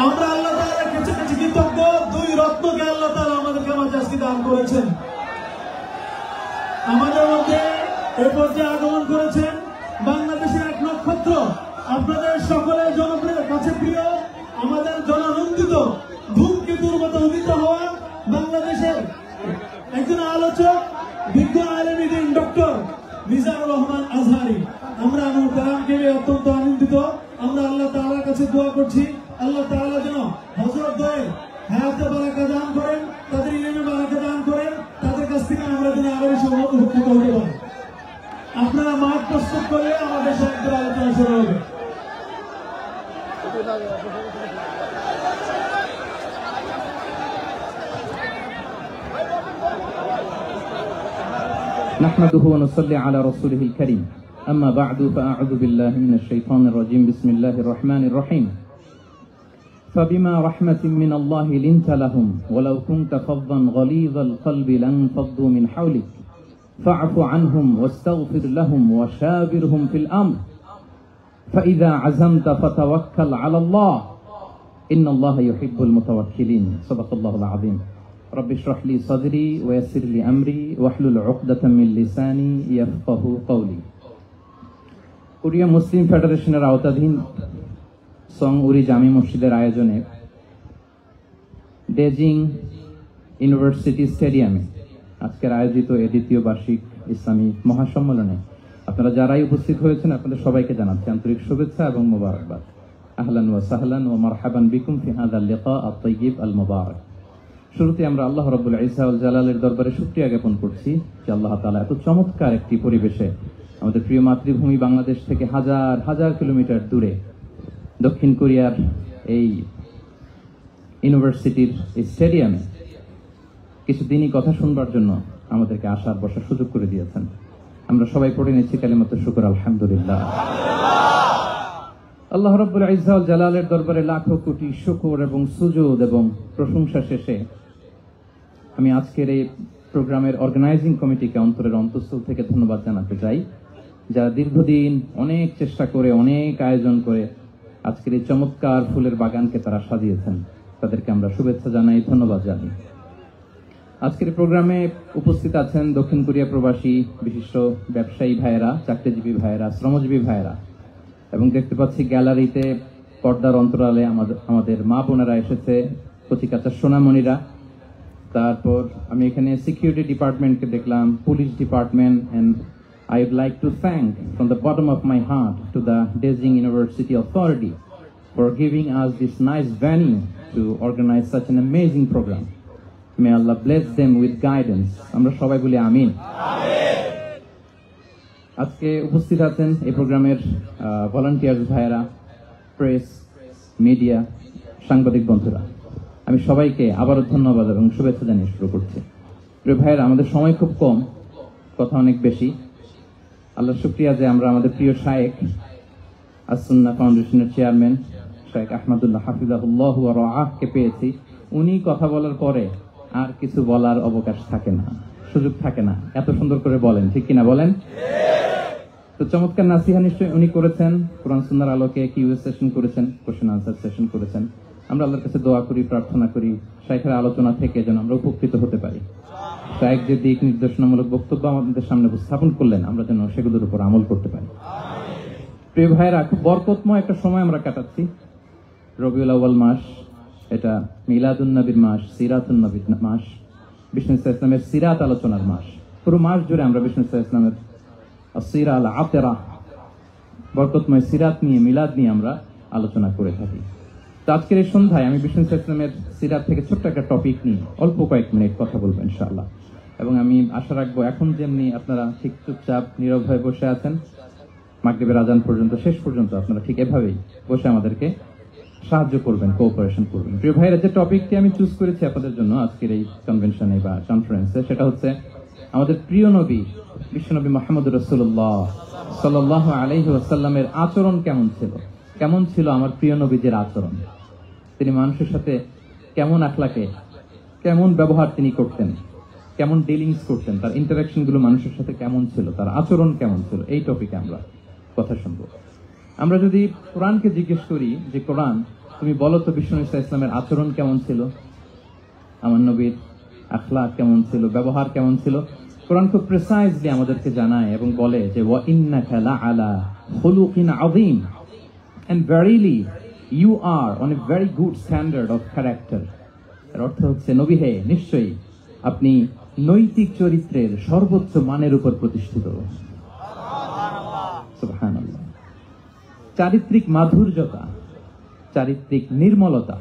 আমরা আল্লাহ তাআলার কাছে কৃতজ্ঞ, দুই রত্নকে আল্লাহ তাআলা আমাদেরকে মাঝে আজকে দান করেছেন। আমাদের মধ্যে এ পর্যায়ে আগমন করেছেন বাংলাদেশের এক নক্ষত্র, আপনাদের সকলের জনপ্রিয় কাছে প্রিয়, আমাদের জনানন্দিত ধূমকেতুর মতো উদিত হওয়া বাংলাদেশের একজন আলোচক, বিজ্ঞ আলেমী দিন ডক্টর মিজানুর রহমান আজহারি। আমরা আমার কালামকে অত্যন্ত আনন্দিত। আমরা আল্লাহ তাআলার কাছে দোয়া করছি, আল্লাহ তাআলা যেন হযরত দ্বয়ের হায়াতে বারাকা দান করেন, তাদের ইলমে বারাকা দান করেন, তাদের কাছ থেকে আমরা যেন আরো বেশি উপকৃত হতে পারি। আপনারা মাঠ প্রস্তুত করলে আমাদের সাথে আলোচনা শুরু হবে। نحمده ونصلي على رسوله الكريم أما بعد فأعوذ بالله من الشيطان الرجيم بسم الله الرحمن الرحيم فبما رحمة من الله لنت لهم ولو كنت فظا غليظ القلب لانفضوا من حولك فاعف عنهم واستغفر لهم وشاورهم في الأمر فإذا عزمت فتوكل على الله إن الله يحب المتوكلين صدق الله العظيم رب اشرح لي صدري ويسر لي أمري واحلل عقدة من لساني يفقه قولي কোরিয়া মুসলিম ফেডারেশনের আওতাধীন সং উরি জামি মসজিদের আয়োজনে ডেজিং ইউনিভার্সিটি স্টেডিয়ামে আজকের আয়োজিত এ দ্বিতীয় বার্ষিক ইসলামী মহাসম্মেলনে আপনারা যারাই উপস্থিত হয়েছেন আপনাদের সবাইকে জানাচ্ছি আন্তরিক শুভেচ্ছা এবং মোবারকবাদ। আহলান ওয়া সাহলান ওয়া মারহাবান বিকুম ফি হাযাল লিকা আত-তাইয়িব আল মুবারক। শুরুতে আমরা আল্লাহ রাব্বুল ইজ্জা ওয়াল জালালের দরবারে শুকরিয়া জ্ঞাপন করছি যে আল্লাহ তাআলা এত চমৎকার একটি পরিবেশে আমাদের প্রিয় মাতৃভূমি বাংলাদেশ থেকে হাজার হাজার কিলোমিটার দূরে দক্ষিণ কোরিয়ার এই ইউনিভার্সিটির এই স্টেডিয়ামে কিছুদিনই কথা শুনবার জন্য আমাদেরকে আসার বসার সুযোগ করে দিয়েছেন। আমরা সবাই পড়ে নিচ্ছি কালিমাতুশ শুকর আলহামদুলিল্লাহ। আল্লাহ রাব্বুল ইজ্জা ওয়াল জালালের দরবারে লাখো কোটি শুকর এবং সুজুদ এবং প্রশংসা শেষে আমি আজকের এই প্রোগ্রামের অর্গানাইজিং কমিটিকে অন্তরের অন্তঃস্থল থেকে ধন্যবাদ জানাতে চাই, যারা দীর্ঘদিন অনেক চেষ্টা করে অনেক আয়োজন করে আজকের এই চমৎকার ফুলের বাগানকে তারা সাজিয়েছেন। তাদেরকে আমরা শুভেচ্ছা জানাই, ধন্যবাদ জানাই। আজকের প্রোগ্রামে উপস্থিত আছেন দক্ষিণ কোরিয়া প্রবাসী বিশিষ্ট ব্যবসায়ী ভাইয়েরা, চাকরিজীবী ভাইয়েরা, শ্রমজীবী ভাইয়েরা, এবং দেখতে পাচ্ছি গ্যালারিতে পর্দার অন্তরালে আমাদের মা বোনেরা এসেছে, কচিকাচার সোনামণিরা। তারপর আমি এখানে সিকিউরিটি ডিপার্টমেন্টকে দেখলাম, police department, and I would like to thank from the bottom of my heart to the Daejeon University Authority for giving us this nice venue to organize such an amazing program. May Allah bless them with guidance. আমরা সবাই বলি আমিন। আজকে উপস্থিত আছেন এই প্রোগ্রামের volunteers ভাইয়েরা, press, media, সাংবাদিক বন্ধুরা। আমি সবাইকে আবারও ধন্যবাদ এবং শুভেচ্ছা জানিয়ে শুরু করছি। প্রিয় ভাইয়েরা, আমাদের সময় খুব কম, কথা অনেক বেশি। আল্লাহ শুকরিয়া যে আমরা আমাদের প্রিয় শায়েখ আস-সুন্নাহ ফাউন্ডেশনের চেয়ারম্যান শায়েখ আহমদুল্লাহ হাফিজাহুল্লাহ ওয়া রাআহকে পেয়েছি। উনি কথা বলার পরে আর কিছু বলার অবকাশ থাকে না, সুযোগ থাকে না, এত সুন্দর করে বলেন, ঠিক কিনা বলেন? তো চমৎকার নাসিহা নিশ্চয়ই উনি করেছেন, কোরআন সুন্নাহর আলোকে কিউএস সেশন করেছেন, কোশ্চেন আনসার সেশন করেছেন। আমরা আল্লাহর কাছে দোয়া করি, প্রার্থনা করি শায়েখের আলোচনা থেকে যেন আমরা উপকৃত হতে পারি। শায়েখ যে দিক নির্দেশনামূলক বক্তব্য আমাদের সামনে উপস্থাপন করলেন, আমরা যেন সেগুলোর উপর আমল করতে পারি। প্রিয় ভাইয়েরা, খুব বরকতময় একটা সময় আমরা কাটাচ্ছি। রবিউল আউয়াল মাস, এটা মিলাদুন নবীর মাস, সিরাতুন নবীর মাস, বিষ্ণু ইসলামের সিরাত আলোচনার মাস। পুরো মাস জুড়ে আমরা বিষ্ণু ইসলামের সিরা আল আতেরা, বরকতময় সিরাত নিয়ে, মিলাদ নিয়ে আমরা আলোচনা করে থাকি। তো আজকের এই সন্ধ্যায় আমি বিষ্ণু ইসলামের সিরাত থেকে ছোট্ট একটা টপিক নিয়ে অল্প কয়েক মিনিট কথা বলবো ইনশাআল্লাহ। এবং আমি আশা রাখবো এখন যেমনি আপনারা ঠিক চুপচাপ নীরব হয়ে বসে আছেন মাগরিবের আজান পর্যন্ত, শেষ পর্যন্ত আপনারা ঠিক এভাবেই বসে আমাদেরকে সাহায্য করবেন, কোঅপারেশন করবেন। প্রিয় ভাইরা, যে টপিকটি আমি চুজ করেছি আপনাদের জন্য আজকের এই কনভেনশনে বা কনফারেন্সে, সেটা হচ্ছে আমাদের প্রিয় নবী বিশ্বনবী মুহাম্মদ রাসূলুল্লাহ সাল্লাল্লাহু আলাইহি ওয়াসাল্লামের আচরণ কেমন ছিল। কেমন ছিল আমার প্রিয় নবীজির আচরণ? তিনি মানুষের সাথে কেমন আখলাকে, কেমন ব্যবহার তিনি করতেন, কেমন ডিলিংস করতেন, তার ইন্টারাকশন গুলো মানুষের সাথে কেমন ছিল, তার আচরণ কেমন ছিল, এই টপিকে আমরা কথা শুনবো। আমরা যদি কোরআনকে জিজ্ঞেস করি যে কোরআন তুমি বলো তো বিষ্ণু ইসলামের আচরণ কেমন ছিল, আমার নবীর আখলাক কেমন ছিল, ব্যবহার কেমন ছিল। কোরআন খুব প্রিসাইজলি আমাদেরকে জানায় এবং বলে যে ওয়া ইন্নাকা লাআলা খুলুকিন আযীম, and verily you are on a very good standard of character। এর অর্থ হচ্ছে নবী হে, নিশ্চয়ই আপনি নৈতিক চরিত্রের সর্বোচ্চ মানের উপর প্রতিষ্ঠিত। সুবহানাল্লাহ। চারিত্রিক মাধুর্যতা, চারিত্রিক নির্মলতা,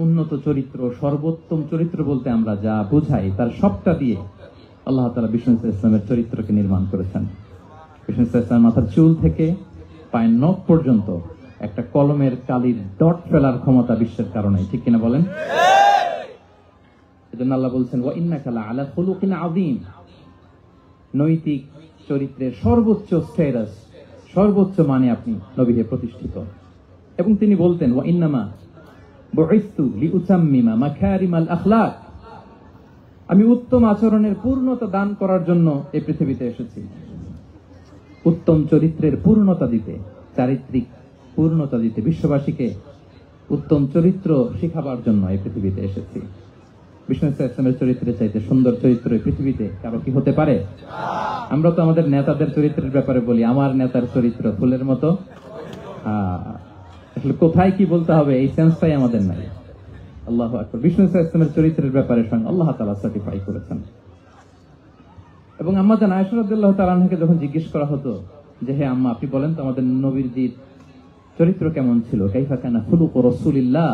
উন্নত চরিত্র, সর্বোত্তম চরিত্র বলতে আমরা যা বুঝাই তার সবটা দিয়ে আল্লাহ তাআলা বিষ্ণু ইসলামের চরিত্রকে নির্মাণ করেছেন। বিষ্ণু ইসলামের মাথার চুল থেকে পায়ের নখ পর্যন্ত একটা কলমের কালির ডট ফেলার ক্ষমতা বিশ্বের কারণে, ঠিক কিনা বলেন? এজন্য আল্লাহ বলছেন ওয়া ইন্নাকা লাআলা খুলুকিন আযীম, নৈতিক চরিত্রের সর্বোচ্চ স্ট্যাটাস, সর্বোচ্চ মানে আপনি নবীকে প্রতিষ্ঠিত। এবং তিনি বলতেন ওয়া ইন্নামা বুইসতু লিউতাম্মিমা মাকারিমাল আখলাক, আমি উত্তম আচরণের পূর্ণতা দান করার জন্য এই পৃথিবীতে এসেছি, উত্তম চরিত্রের পূর্ণতা দিতে, চারিত্রিক পূর্ণতা দিতে, বিশ্ববাসীকে উত্তম চরিত্র শিখাবার জন্য এই পৃথিবীতে এসেছি। বিষ্ণু ইসলামের চরিত্রের চাইতে সুন্দর চরিত্র এই পৃথিবীতে কারো কি হতে পারে? আমরা তো আমাদের নেতাদের চরিত্রের ব্যাপারে বলি আমার নেতার চরিত্র ফুলের মতো। আসলে কোথায় কি বলতে হবে এই সেন্সটাই আমাদের নাই। আল্লাহু আকবার। বিষ্ণু ইসলামের চরিত্রের ব্যাপারে স্বয়ং আল্লাহ তাআলা সার্টিফাই করেছেন। এবং আম্মা জান আয়েশা রাদিয়াল্লাহু তাআলা আনহাকে যখন জিজ্ঞেস করা হতো যে হে আম্মা, আপনি বলেন তো আমাদের নবীর চরিত্র কেমন ছিল, কাইফা কানা খুলুকু রাসূলিল্লাহ,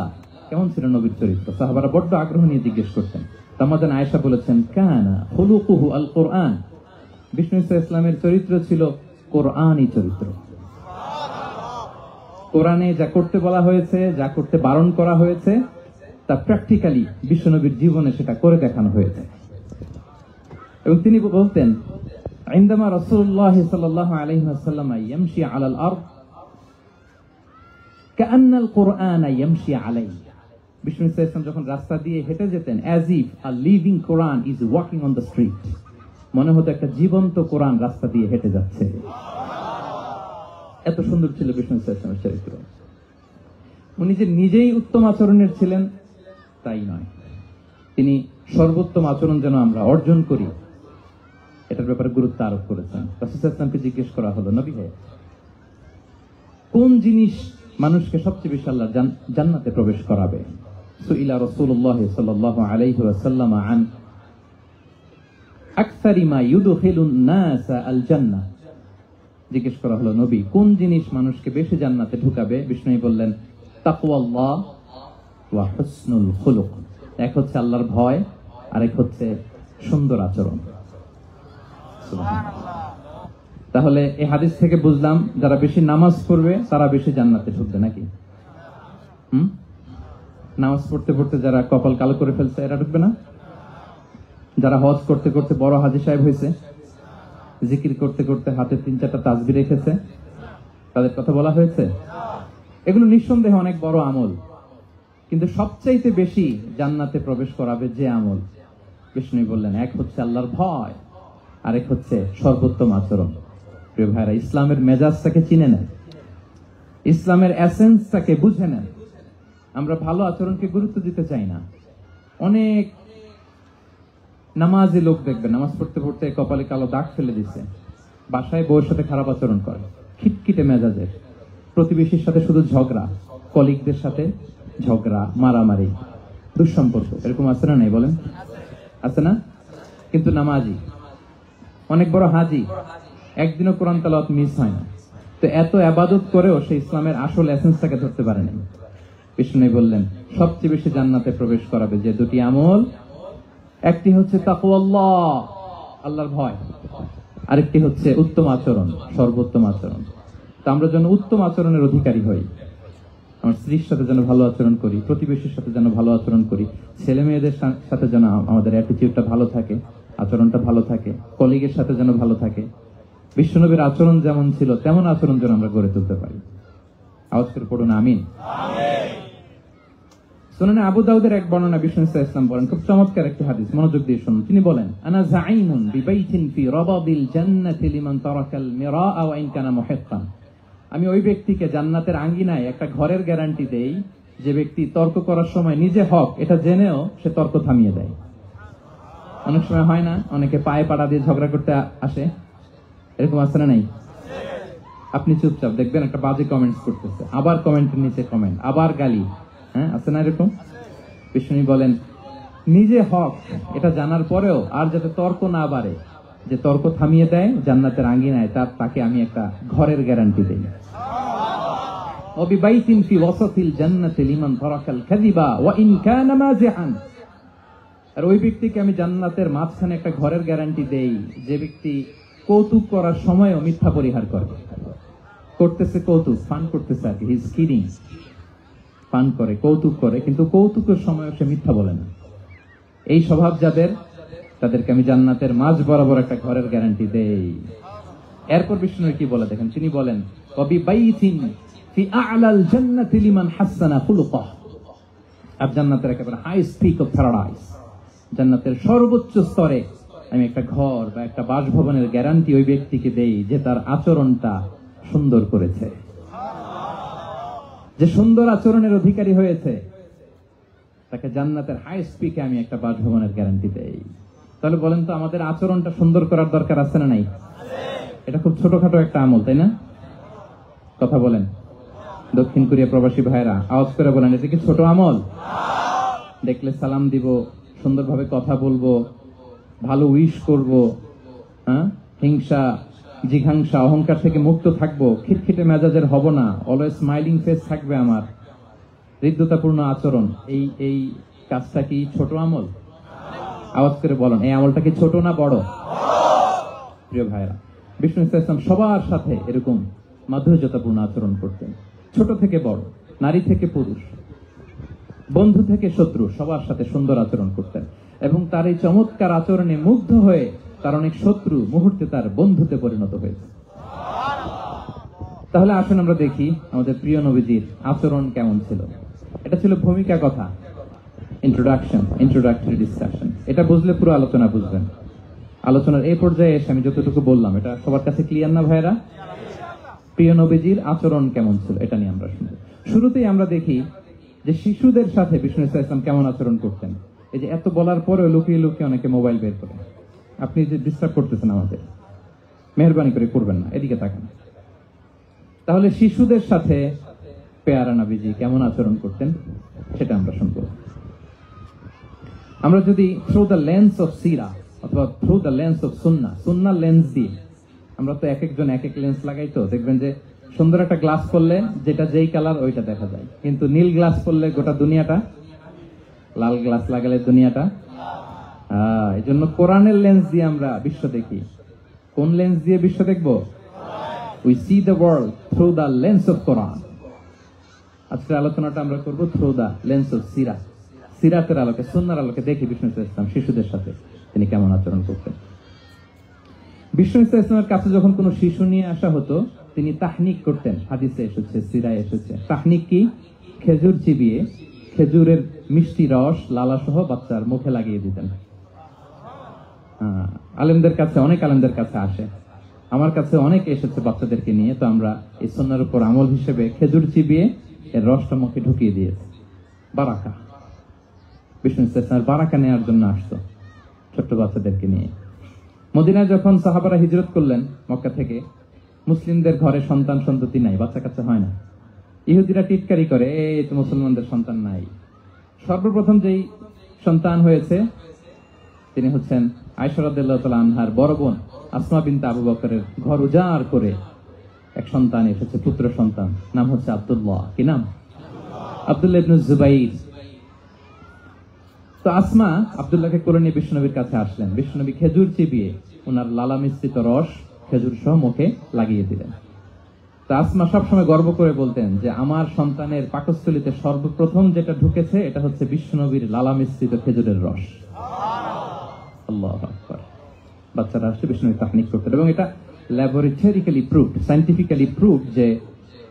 কেমন ছিল নবীর চরিত্র, সাহাবারা বড্ড আগ্রহ নিয়ে জিজ্ঞেস করতেন। আম্মা জান আয়েশা বলেছেন কানা খুলুকুহু আল কোরআন, বিষ্ণু ইসলামের চরিত্র ছিল কোরআনী চরিত্র। কোরআনে যা করতে বলা হয়েছে, যা করতে বারণ করা হয়েছে, তা প্র্যাকটিক্যালি বিশ্বনবীর জীবনে সেটা করে দেখানো হয়েছে। এবং তিনি বলতেন ইনদামা রাসূলুল্লাহ সাল্লাল্লাহু আলাইহি ওয়াসাল্লাম ইয়ামশি আলাল আরদ কাআন্নাল কুরআন ইয়ামশি আলাইহি, বিষ্ণু ইসলাম যখন রাস্তা দিয়ে হেঁটে যেতেন as if a living Quran is walking on the street, মনে হতো একটা জীবন্ত কোরআন রাস্তা দিয়ে হেঁটে যাচ্ছে। এত সুন্দর ছিল বিষ্ণু ইসলামের চরিত্র। উনি যে নিজেই উত্তম আচরণের ছিলেন তাই নয়, তিনি সর্বোত্তম আচরণ যেন আমরা অর্জন করি এটার ব্যাপারে গুরুত্ব আরোপ করেছেন। রাসূল সাল্লাল্লাহু জিজ্ঞেস করা হলো নবী হে, কোন জিনিস মানুষকে সবচেয়ে বেশি আল্লাহ জান্নাতে প্রবেশ করাবে? সুইলা রাসূলুল্লাহ সাল্লাল্লাহু আলাইহি ওয়াসাল্লাম আন আকসারি মা ইউদখিলুন নাস আল জান্নাহ, জিজ্ঞেস করা হলো নবী কোন জিনিস মানুষকে বেশি জান্নাতে ঢুকাবে? বিষ্ণু বললেন তাকওয়াল্লাহ ওয়া হুসনুল খুলুক, এক হচ্ছে আল্লাহর ভয় আর এক হচ্ছে সুন্দর আচরণ। তাহলে এই হাদিস থেকে বুঝলাম যারা বেশি নামাজ পড়বে তারা বেশি জান্নাতে ঢুকবে নাকি? নামাজ পড়তে পড়তে যারা কপাল কালো করে ফেলছে এরা ঢুকবে না? যারা হজ করতে করতে বড় হাজী সাহেব হয়েছে, জিকির করতে করতে হাতে 3-4টা তাসবিহ রেখেছে, তাদের কথা বলা হয়েছে? এগুলো নিঃসন্দেহে অনেক বড় আমল, কিন্তু সবচাইতে বেশি জান্নাতে প্রবেশ করাবে যে আমল, বিষ্ণু বললেন এক হচ্ছে আল্লাহর ভয় আর এক হচ্ছে সর্বোত্তম আচরণ। প্রিয় ভাইরা, ইসলামের মেজাজটাকে চিনে নেন, ইসলামের এসেন্সটাকে বুঝে নেন। আমরা ভালো আচরণকে গুরুত্ব দিতে চাই না। অনেক নামাজি লোক দেখবেন নামাজ পড়তে পড়তে কপালে কালো দাগ ফেলে দিচ্ছে, বাসায় বউয়ের সাথে খারাপ আচরণ করে, খিটখিটে মেজাজের, প্রতিবেশীর সাথে শুধু ঝগড়া, কলিগদের সাথে ঝগড়া, মারামারি, দুঃসম্পর্ক, এরকম আছে না? নাই বলেন, আছে না? কিন্তু নামাজি, অনেক বড় হাজি, একদিনও কোরআন তেলাওয়াত মিস হয় না। তো এত ইবাদত করেও সে ইসলামের আসল এসেন্সটাকে ধরতে পারেনি। বিষ্ণু বললেন সবচেয়ে বেশি জান্নাতে প্রবেশ করাবে যে দুটি আমল, একটি হচ্ছে তাকওয়াল্লাহ, আল্লাহর ভয়, আরেকটি হচ্ছে উত্তম আচরণ, সর্বোত্তম আচরণ। তো আমরা যেন উত্তম আচরণের অধিকারী হই, আমার স্ত্রীর সাথে যেন ভালো আচরণ করি, প্রতিবেশীর সাথে যেন ভালো আচরণ করি, ছেলে মেয়েদের সাথে যেন আমাদের অ্যাটিটিউডটা ভালো থাকে, আচরণটা ভালো থাকে, কলিগের সাথে যেন ভালো থাকে। বিশ্বনবীর আচরণ যেমন ছিল তেমন আচরণ যেন আমরা গড়ে তুলতে পারি। আওয়াজ করে পড়ুন আমিন। সুনানে আবু দাউদের এক বর্ণনা বিষ্ণু ইসলাম বলেন, খুব চমৎকার একটি হাদিস, মনোযোগ দিয়ে শুনুন। তিনি বলেন আনা যাঈমুন বিবাইতিন ফি রাবাদিল জান্নাতি লিমান তারাকাল মিরাআ ওয়া ইন কানা মুহিক্কান, আমি ওই ব্যক্তিকে জান্নাতের আঙ্গিনায় একটা ঘরের গ্যারান্টি দেই যে ব্যক্তি তর্ক করার সময় নিজে হক এটা জেনেও সে তর্ক থামিয়ে দেয়। অনেক সময় হয় না, অনেকে পায়ে পাড়া দিয়ে ঝগড়া করতে আসে, এরকম আছে না নাই? আপনি চুপচাপ দেখবেন একটা বাজে কমেন্টস করতেছে, আবার কমেন্টের নিচে কমেন্ট, আবার গালি, হ্যাঁ আছে না এরকম? বিষ্ণু বলেন নিজে হক এটা জানার পরেও আর যাতে তর্ক না বাড়ে, যে তর্ক থামিয়ে দেয় জান্নাতের আঙ্গিনায়, তাকে আমি একটা ঘরের গ্যারান্টি দেই। ওয়াবিবাইতিন ফি ওয়াসাতিল জান্নাতি লিমান তারাকাল কাযিবা ওয়া ইন কানা মাযিহান। আর ওই ব্যক্তিকে আমি জান্নাতের মাঝখানে একটা ঘরের গ্যারান্টি দেই যে ব্যক্তি কৌতুক করার সময়ও মিথ্যা পরিহার করে। করতেছে কৌতুক, ফান করতেছে আর কি, হি ইজ কিডিং, ফান করে, কৌতুক করে, কিন্তু কৌতুকের সময় সে মিথ্যা বলে না। এই স্বভাব যাদের, তাদেরকে আমি জান্নাতের মাঝ বরাবর একটা ঘরের গ্যারান্টি দেই। এরপর বিষ্ণু কি বলে দেখেন, তিনি বলেন ওয়াবিবাইতিন ফি আ'লাল জান্নাতি লিমান হাসানা খুলুকাহু। আর জান্নাতের একেবারে হাই পিক অফ প্যারাডাইস, জান্নাতের সর্বোচ্চ স্তরে আমি একটা ঘর বা একটা বাসভবনের গ্যারান্টি ওই ব্যক্তিকে দেই যে তার আচরণটা সুন্দর করেছে, যে সুন্দর আচরণের অধিকারী হয়েছে, তাকে জান্নাতের হাই পিকে আমি একটা বাসভবনের গ্যারান্টি দেই। তাহলে বলেন তো আমাদের আচরণটা সুন্দর করার দরকার আছে না নাই? এটা খুব ছোটখাটো একটা আমল, তাই না? কথা বলেন দক্ষিণ কোরিয়া প্রবাসী ভাইরা, আওয়াজ করে বলেন এটা কি ছোট আমল? দেখলে সালাম দিব, সুন্দরভাবে কথা বলবো, ভালো উইশ করব, হ্যাঁ, হিংসা জিঘাংসা অহংকার থেকে মুক্ত থাকবো, খিটখিটে মেজাজের হব না, অলওয়েজ স্মাইলিং ফেস থাকবে আমার, হৃদ্যতাপূর্ণ আচরণ। এই কাজটা কি ছোট আমল? আওয়াজ করে বলেন এই আমলটা কি ছোট না বড়? প্রিয় ভাইরা, বিষ্ণু ইসলাম সবার সাথে এরকম মাধুর্যতাপূর্ণ আচরণ করতেন, ছোট থেকে বড়, নারী থেকে পুরুষ, বন্ধু থেকে শত্রু, সবার সাথে সুন্দর আচরণ করতেন। এবং তার এই চমৎকার আচরণে মুগ্ধ হয়ে তার অনেক শত্রু মুহূর্তে তার বন্ধুতে পরিণত হয়েছে। তাহলে আসুন আমরা দেখি আমাদের প্রিয় নবীজির আচরণ কেমন ছিল। এটা ছিল ভূমিকা কথা, ইন্ট্রোডাক্টরি ডিসকাশন। এটা বুঝলে পুরো আলোচনা বুঝবেন। আলোচনার এই পর্যায়ে এসে আমি যতটুকু বললাম এটা সবার কাছে ক্লিয়ার না ভাইরা? প্রিয় নবীজির আচরণ কেমন ছিল এটা নিয়ে আমরা শুনবো। শুরুতেই আমরা দেখি যে শিশুদের সাথে বিষ্ণু ইসলাম কেমন আচরণ করতেন। এই যে এত বলার পরেও লুকিয়ে লুকিয়ে অনেকে মোবাইল বের করে, আপনি যে ডিস্টার্ব করতেছেন আমাদের, মেহরবানি করে করবেন না, এদিকে তাকান। তাহলে শিশুদের সাথে পেয়ারা নবীজি কেমন আচরণ করতেন সেটা আমরা শুনবো। আমরা যদি থ্রু দ্য লেন্স অফ সিরা অথবা through the lens of Sunnah lens দিয়ে, আমরা তো এক একজন এক এক লেন্স লাগাই, তো দেখবেন যে সুন্দর একটা গ্লাস পরলে যেটা যেই কালার ওইটা দেখা যায়, কিন্তু নীল গ্লাস পরলে গোটা দুনিয়াটা, লাল গ্লাস লাগালে দুনিয়াটা। এই জন্য কোরআনের লেন্স দিয়ে আমরা বিশ্ব দেখি। কোন লেন্স দিয়ে বিশ্ব দেখবো? We see the world through the lens of Quran. আজকের আলোচনাটা আমরা করবো থ্রু দ্য লেন্স অফ সিরাতের আলোকে, সুন্নাহর আলোকে দেখি বিষ্ণু ইসলাম শিশুদের সাথে তিনি কেমন আচরণ করতেন। বিষ্ণু ইসলামের কাছে যখন কোনো শিশু নিয়ে আসা হতো তিনি তাহনিক করতেন। হাদিসে এসেছে, সিরায় এসেছে। তাহনিক কি? খেজুর চিবিয়ে খেজুরের মিষ্টি রস লালা সহ বাচ্চার মুখে লাগিয়ে দিতেন। আলেমদের কাছে, অনেক আলেমদের কাছে আসে, আমার কাছে অনেক এসেছে বাচ্চাদেরকে নিয়ে, তো আমরা এই সুন্নাহর উপর আমল হিসেবে খেজুর চিবিয়ে এর রসটা মুখে ঢুকিয়ে দিয়েছি। বারাকা, বিষ্ণু ইসলামের বারাকা নেওয়ার জন্য আসতো ছোট্ট বাচ্চাদেরকে নিয়ে। মদিনায় যখন সাহাবারা হিজরত করলেন মক্কা থেকে, মুসলিমদের ঘরে সন্তান সন্ততি নাই, বাচ্চা কাচ্চা হয় না। ইহুদিরা টিটকারি করে, এই তো মুসলমানদের সন্তান নাই। সর্বপ্রথম যেই সন্তান হয়েছে তিনি হচ্ছেন আয়েশা রাদিয়াল্লাহু তাআলা আনহার বড় বোন আসমা বিনতে আবু বকরের ঘর উজাড় করে এক সন্তান এসেছে, পুত্র সন্তান, নাম হচ্ছে আব্দুল্লাহ। কি নাম? আব্দুল্লাহ ইবনে জুবাইর। তো আসমা আব্দুল্লাহকে কোলে নিয়ে বিশ্বনবীর কাছে আসলেন। বিশ্বনবী খেজুর চিবিয়ে ওনার লালা মিশ্রিত রস খেজুর সহ মুখে লাগিয়ে দিলেন। তো আসমা সবসময় গর্ব করে বলতেন যে আমার সন্তানের পাকস্থলীতে সর্বপ্রথম যেটা ঢুকেছে এটা হচ্ছে বিশ্বনবীর লালা মিশ্রিত খেজুরের রস। আল্লাহু আকবার। বাচ্চারা আসছে বিষ্ণু তাহনিক করতেন, এবং এটা ল্যাবরেটরিক্যালি প্রুভড, সায়েন্টিফিক্যালি প্রুভড যে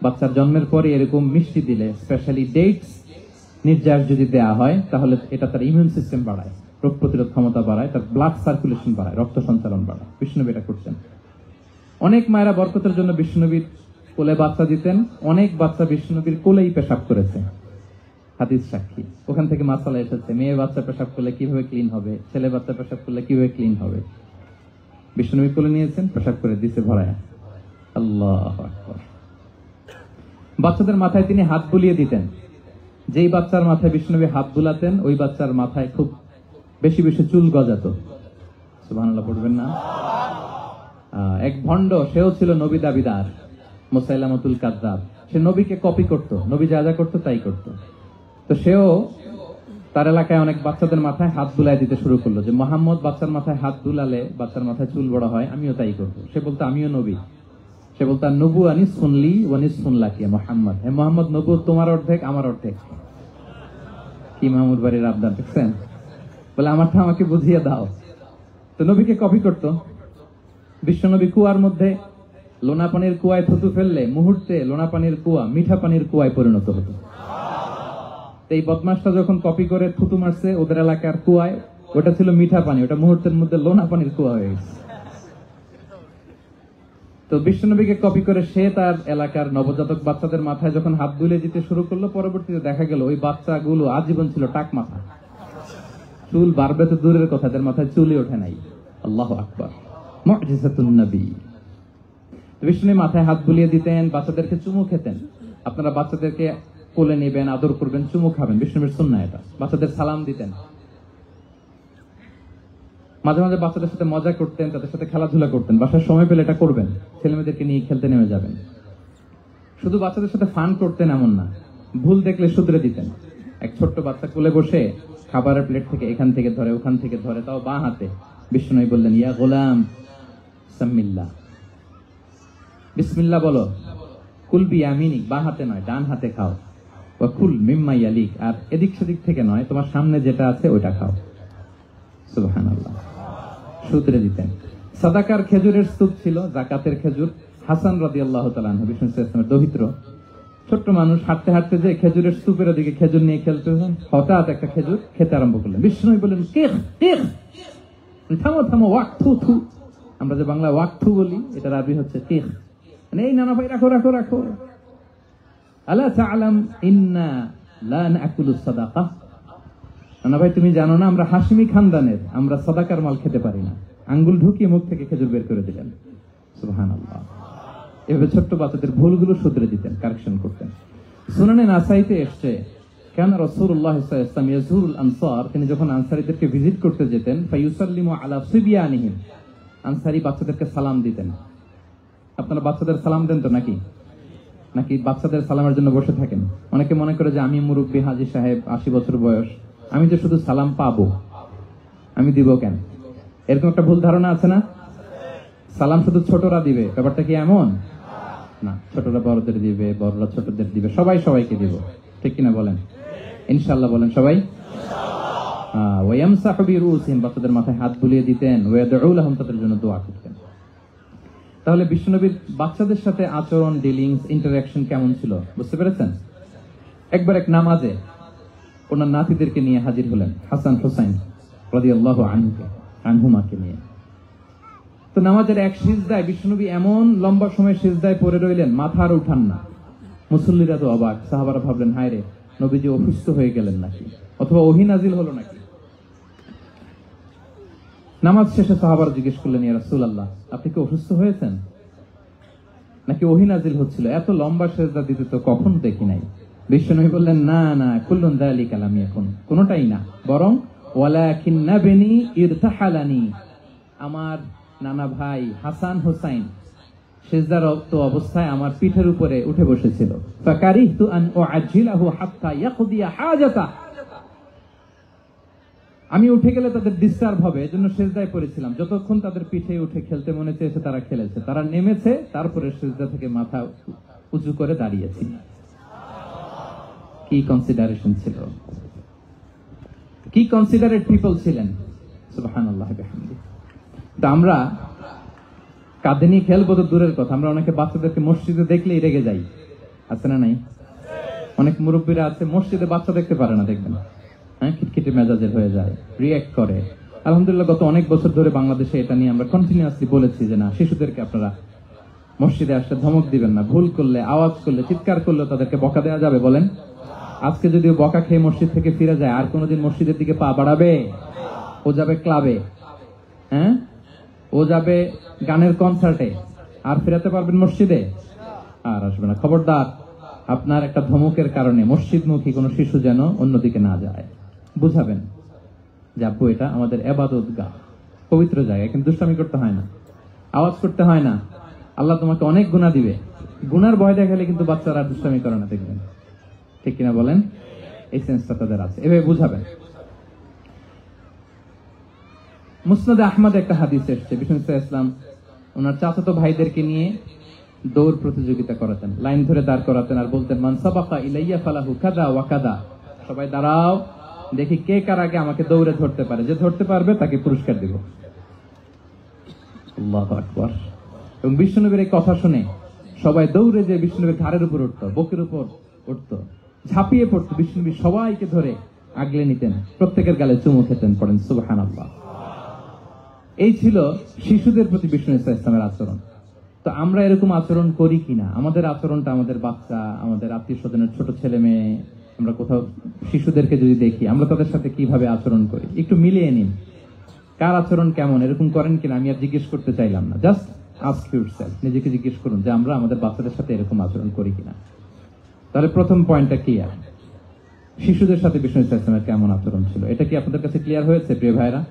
বাচ্চার জন্মের পরে এরকম মিষ্টি দিলে, স্পেশালি ডেটস নির্যাস যদি দেয়া হয়, তাহলে এটা তার ইমিউন সিস্টেম বাড়ায়, রোগ প্রতিরোধ ক্ষমতা বাড়ায়, তার ব্লাড সার্কুলেশন বাড়ায়, রক্ত সঞ্চালন বাড়ায়। বিষ্ণুনবী এটা করতেন। অনেক মায়েরা বরকতের জন্য বিষ্ণুনবীর কোলে বাচ্চা দিতেন। অনেক বাচ্চা বিষ্ণুনবীর কোলেই পেশাব করেছে। হাদিস সাক্ষী। ওখান থেকে মাসালা এসেছে, মেয়ে বাচ্চা পেশাব করলে কিভাবে ক্লিন হবে, ছেলে বাচ্চা পেশাব করলে কিভাবে ক্লিন হবে। বিশ্বনবী কোলে নিয়েছেন, পেশাব করে দিছে ভরায়। আল্লাহু আকবার। বাচ্চাদের মাথায় তিনি হাত বুলিয়ে দিতেন। যেই বাচ্চার মাথায় বিশ্বনবী হাত বুলাতেন, ওই বাচ্চার মাথায় খুব বেশি বেশি চুল গজাতো। সুবহানাল্লাহ পড়বেন না? এক ভণ্ড, সেও ছিল নবী দাবিদার, মুসাইলামাতুল কাযযাব। সে নবীকে কপি করত, নবী যা যা করতো তাই করত। তো সেও তার এলাকায় অনেক বাচ্চাদের মাথায় হাত বুলাই দিতে শুরু করলো, যে মোহাম্মদ বাচ্চার মাথায় হাত বুলালে বাচ্চার মাথায় চুল বড় হয়, আমিও তাই করবো। সে বলতো আমিও নবী। সে বলতো নবু আনি শুনলি ওয়ানি শুনলা কি মোহাম্মদ, হে মোহাম্মদ, নবু তোমার অর্ধেক আমার অর্ধেক। কি মাহমুদ বাড়ির আবদার দেখছেন? বলে আমারটা আমাকে বুঝিয়ে দাও। তো নবীকে কপি করত। বিশ্বনবী কুয়ার মধ্যে লোনা পানির কুয়ায় থুতু ফেললে মুহূর্তে লোনা পানির কুয়া মিঠা পানির কুয়ায় পরিণত হতো। এই বদমাসটা যখন কপি করে থুতু মারছে ওদের এলাকার কুয়ায়, ওটা ছিল মিঠা পানি, ওটা মুহূর্তের মধ্যে লোনা পানির কুয়া হয়ে গেছে। তো বিশ্বনবীকে কপি করে সে তার এলাকার নবজাতক বাচ্চাদের মাথায় যখন হাত বুলিয়ে দিতে শুরু করলো, পরবর্তীতে দেখা গেল ওই বাচ্চাগুলো আজীবন ছিল টাক মাথা। চুল বাড়বে তো দূরের কথা, তাদের মাথায় চুলই ওঠে নাই। আল্লাহু আকবার, মুজিজাতুন নবী। বিষ্ণু মাথায় হাত বুলিয়ে দিতেন, বাচ্চাদেরকে চুমু খেতেন। আপনারা বাচ্চাদেরকে কোলে নেবেন, আদর করবেন, চুমু খাবেন, বিষ্ণুর সুন্নাহ এটা। বাচ্চাদের সালাম দিতেন। মাঝে মাঝে বাচ্চাদের সাথে মজা করতেন, তাদের সাথে খেলাধুলা করতেন। বাসার সময় পেলে এটা করবেন, ছেলে মেয়েদেরকে নিয়ে খেলতে নেমে যাবেন। শুধু বাচ্চাদের সাথে ফান করতেন এমন না, ভুল দেখলে শুধরে দিতেন। এক ছোট্ট বাচ্চা কোলে বসে খাবারের প্লেট থেকে এখান থেকে ধরে ওখান থেকে ধরে, তাও বাঁ হাতে। বিষ্ণু বললেন ইয়া গোলাম সাম্মিল্লাহ, বিসমিল্লাহ বলো। কুল বিয়ামিনিক, বাঁ হাতে নয় ডান হাতে খাও। ওয়া কুল মিম্মা ইয়ালিক, আর এদিক সেদিক থেকে নয়, তোমার সামনে যেটা আছে ওইটা খাও। সুবহানাল্লাহ, শুধরে দিতেন। সাদাকার খেজুরের স্তূপ ছিল, যাকাতের খেজুর। হাসান রাদিয়াল্লাহু তাআলা আনহু, বিষ্ণু সাল্লাল্লাহু আলাইহি ওয়াসাল্লামের দৌহিত্র, ছোট্ট মানুষ, হাঁটতে হাঁটতে যে খেজুরের স্তূপের ওদিকে খেজুর নিয়ে খেলতে, হঠাৎ একটা খেজুর খেতে আরম্ভ করলেন। বিষ্ণু বললেন কেখ কেখ, থামো থামো, ওয়াক থু থু। আমরা যে বাংলা ওয়াক থু বলি, এটার আরবি হচ্ছে কেখ। মানে এই নানা ভাই রাখো রাখো রাখো। আলা তাআলাম ইন্না লা নাকুলুস সাদাকা, নানা ভাই তুমি জানো না আমরা হাশিমি খানদানের, আমরা সাদাকার মাল খেতে পারি না। আঙ্গুল ঢুকিয়ে মুখ থেকে খেজুর বের করে দিলেন। সুবহানাল্লাহ। এভাবে ছোট্ট বাচ্চাদের ভুলগুলো শুধরে দিতেন, কারেকশন করতেন। সুনানে নাসাইতে এসছে, কেন রাসূলুল্লাহ সাল্লাল্লাহু আলাইহি ওয়াসাল্লাম ইয়াজুরুল আনসার, তিনি যখন আনসারীদেরকে ভিজিট করতে যেতেন, ফায়ুসাল্লিমু আলা সিবিয়ানিহিম, আনসারী বাচ্চাদেরকে সালাম দিতেন। আপনারা বাচ্চাদের সালাম দেন তো নাকি? নাকি বাচ্চাদের সালামের জন্য বসে থাকেন? অনেকে মনে করে যে আমি মুরব্বী হাজী সাহেব, 80 বছর বয়স, আমি যে শুধু সালাম পাবো, আমি দিব কেন? এরকম একটা ভুল ধারণা আছে না? সালাম শুধু ছোটরা দিবে, ব্যাপারটা কি এমন না? ছোটরা বড়দের দিবে, বড়রা ছোটদের দিবে, সবাই সবাইকে দিব, ঠিক কিনা বলেন? ইনশাআল্লাহ বলেন সবাই। ওয়ায়ামসাহু বিরুসিহিম, বাচ্চাদের মাথায় হাত বুলিয়ে দিতেন। ওয়াদউ লাহুম, তাদের জন্য দোয়া করতেন। তাহলে বিশ্বনবীর বাচ্চাদের সাথে আচরণ, ডিলিংস, ইন্টারঅ্যাকশন কেমন ছিল বুঝতে পেরেছেন? একবার এক নামাজে ওনার নাতিদেরকে নিয়ে হাজির হলেন, হাসান হুসাইন রাদিয়াল্লাহু আনহুমাকে নিয়ে। তো নামাজের এক সিজদায় বিশ্বনবী এমন লম্বা সময় সিজদায় পড়ে রইলেন, মাথা আর উঠান না। মুসল্লিরা তো অবাক, সাহাবারা ভাবলেন হায় রে, নবীজি অসুস্থ হয়ে গেলেন নাকি, অথবা ওহী নাজিল হলো নাকি। নামাজ শেষে সাহাবারা জিজ্ঞেস করলেন ইয়া রাসূলুল্লাহ, আপনি কি অসুস্থ হয়েছেন নাকি ওহী নাজিল হচ্ছিল? এত লম্বা সিজদা দিতে তো কখনো দেখি নাই। বিশ্বনবী বললেন না না, কুল্লুন যালিকা লাম ইয়াকুন, কোনটাই না, বরং ওয়ালাকিন্না বিনি ইরতাহালানি, আমার নানা ভাই হাসান হুসাইন সিজদারত অবস্থায় আমার পিঠের উপরে উঠে বসেছিল। ফাকারিহতু আন উআজ্জিলাহু হাত্তা ইয়াকদিয়া হাজাতা, আমি উঠে গেলে তাদের ডিস্টার্ব হবে, এজন্য সিজদায় পড়েছিলাম। যতক্ষণ তাদের পিঠে উঠে খেলতে মনে চেয়েছে তারা খেলেছে, তারা নেমেছে, তারপরে সিজদা থেকে মাথা উঁচু করে দাঁড়িয়েছি। কি কনসিডারেশন ছিল, কি কনসিডারেট পিপল ছিলেন। সুবহানাল্লাহ বিহামদিহি। তো আমরা কাঁধে নিয়ে খেলবো তো দূরের কথা, আমরা অনেকে বাচ্চাদেরকে মসজিদে দেখলেই রেগে যাই, আছে না নাই? অনেক মুরব্বীরা আছে মসজিদে বাচ্চা দেখতে পারে না, দেখবেন হ্যাঁ, খিটখিটে মেজাজের হয়ে যায়, রিঅ্যাক্ট করে। আলহামদুলিল্লাহ গত অনেক বছর ধরে বাংলাদেশে এটা নিয়ে আমরা কন্টিনিউয়াসলি বলেছি যে না, শিশুদেরকে আপনারা মসজিদে আসলে ধমক দিবেন না, ভুল করলে, আওয়াজ করলে, চিৎকার করলে তাদেরকে বকা দেওয়া যাবে, বলেন আজকে যদি বকা খেয়ে মসজিদ থেকে ফিরে যায় আর কোনোদিন মসজিদের দিকে পা বাড়াবে? ও যাবে ক্লাবে, হ্যাঁ, ও যাবে গানের কনসার্টে, আর ফেরাতে পারবেন মসজিদে? আর আসবে না। খবরদার, আপনার একটা ধমকের কারণে মসজিদমুখী কোনো শিশু যেন অন্যদিকে না যায়। বুঝাবেন যে আব্বু এটা আমাদের ইবাদতগাহ, পবিত্র জায়গা, কিন্তু দুষ্টামি করতে হয় না, আওয়াজ করতে হয় না, আল্লাহ তোমাকে অনেক গুনাহ দিবে। গুনার ভয় দেখালে কিন্তু বাচ্চারা দুষ্টামি করে না, দেখবেন। ঠিক কিনা বলেন? এই সেন্সটা তাদের আছে, এভাবে বুঝাবেন। মুসনাদে আহমদে একটা হাদিস এসেছে, বিষ্ণু ইসলাম ওনার চাচাতো ভাইদেরকে নিয়ে দৌড় প্রতিযোগিতা করাতেন, লাইন ধরে দাঁড় করাতেন আর বলতেন, মান সাবাকা ইলাইয়া ফালাহু কাদা ওয়া কাদা, সবাই দাঁড়াও, দেখি কে কার আগে আমাকে দৌড়ে ধরতে পারে, যে ধরতে পারবে তাকে পুরস্কার দেব। আল্লাহু আকবার। এবং বিষ্ণুনবীর এই কথা শুনে সবাই দৌড়ে যে বিষ্ণুনবীর ঘাড়ের উপর উঠতো, বুকের উপর উঠতো, ঝাঁপিয়ে পড়তো, বিষ্ণুনবী সবাইকে ধরে আগলে নিতেন, প্রত্যেকের গালে চুমু খেতেন। পড়েন সুবহানাল্লাহ। এই ছিল শিশুদের প্রতি বিষ্ণু ইসলামের আচরণ। তো আমরা এরকম আচরণ করি কিনা? আমাদের আচরণটা আমাদের বাচ্চা, আমাদের আত্মীয় স্বজনের ছোট ছেলে মেয়ে, আমরা কোথাও শিশুদেরকে যদি দেখি, আমরা তাদের সাথে কিভাবে আচরণ করি একটু মিলিয়ে নিন। কার আচরণ কেমন, এরকম করেন কিনা আমি আর জিজ্ঞেস করতে চাইলাম না, জাস্ট আস্ক ইউরসেলফ, নিজেকে জিজ্ঞেস করুন যে আমরা আমাদের বাচ্চাদের সাথে এরকম আচরণ করি কিনা। তাহলে প্রথম পয়েন্টটা ক্লিয়ার, শিশুদের সাথে বিষ্ণু ইসলামের কেমন আচরণ ছিল। এটা কি আপনাদের কাছে ক্লিয়ার হয়েছে প্রিয় ভাইরা?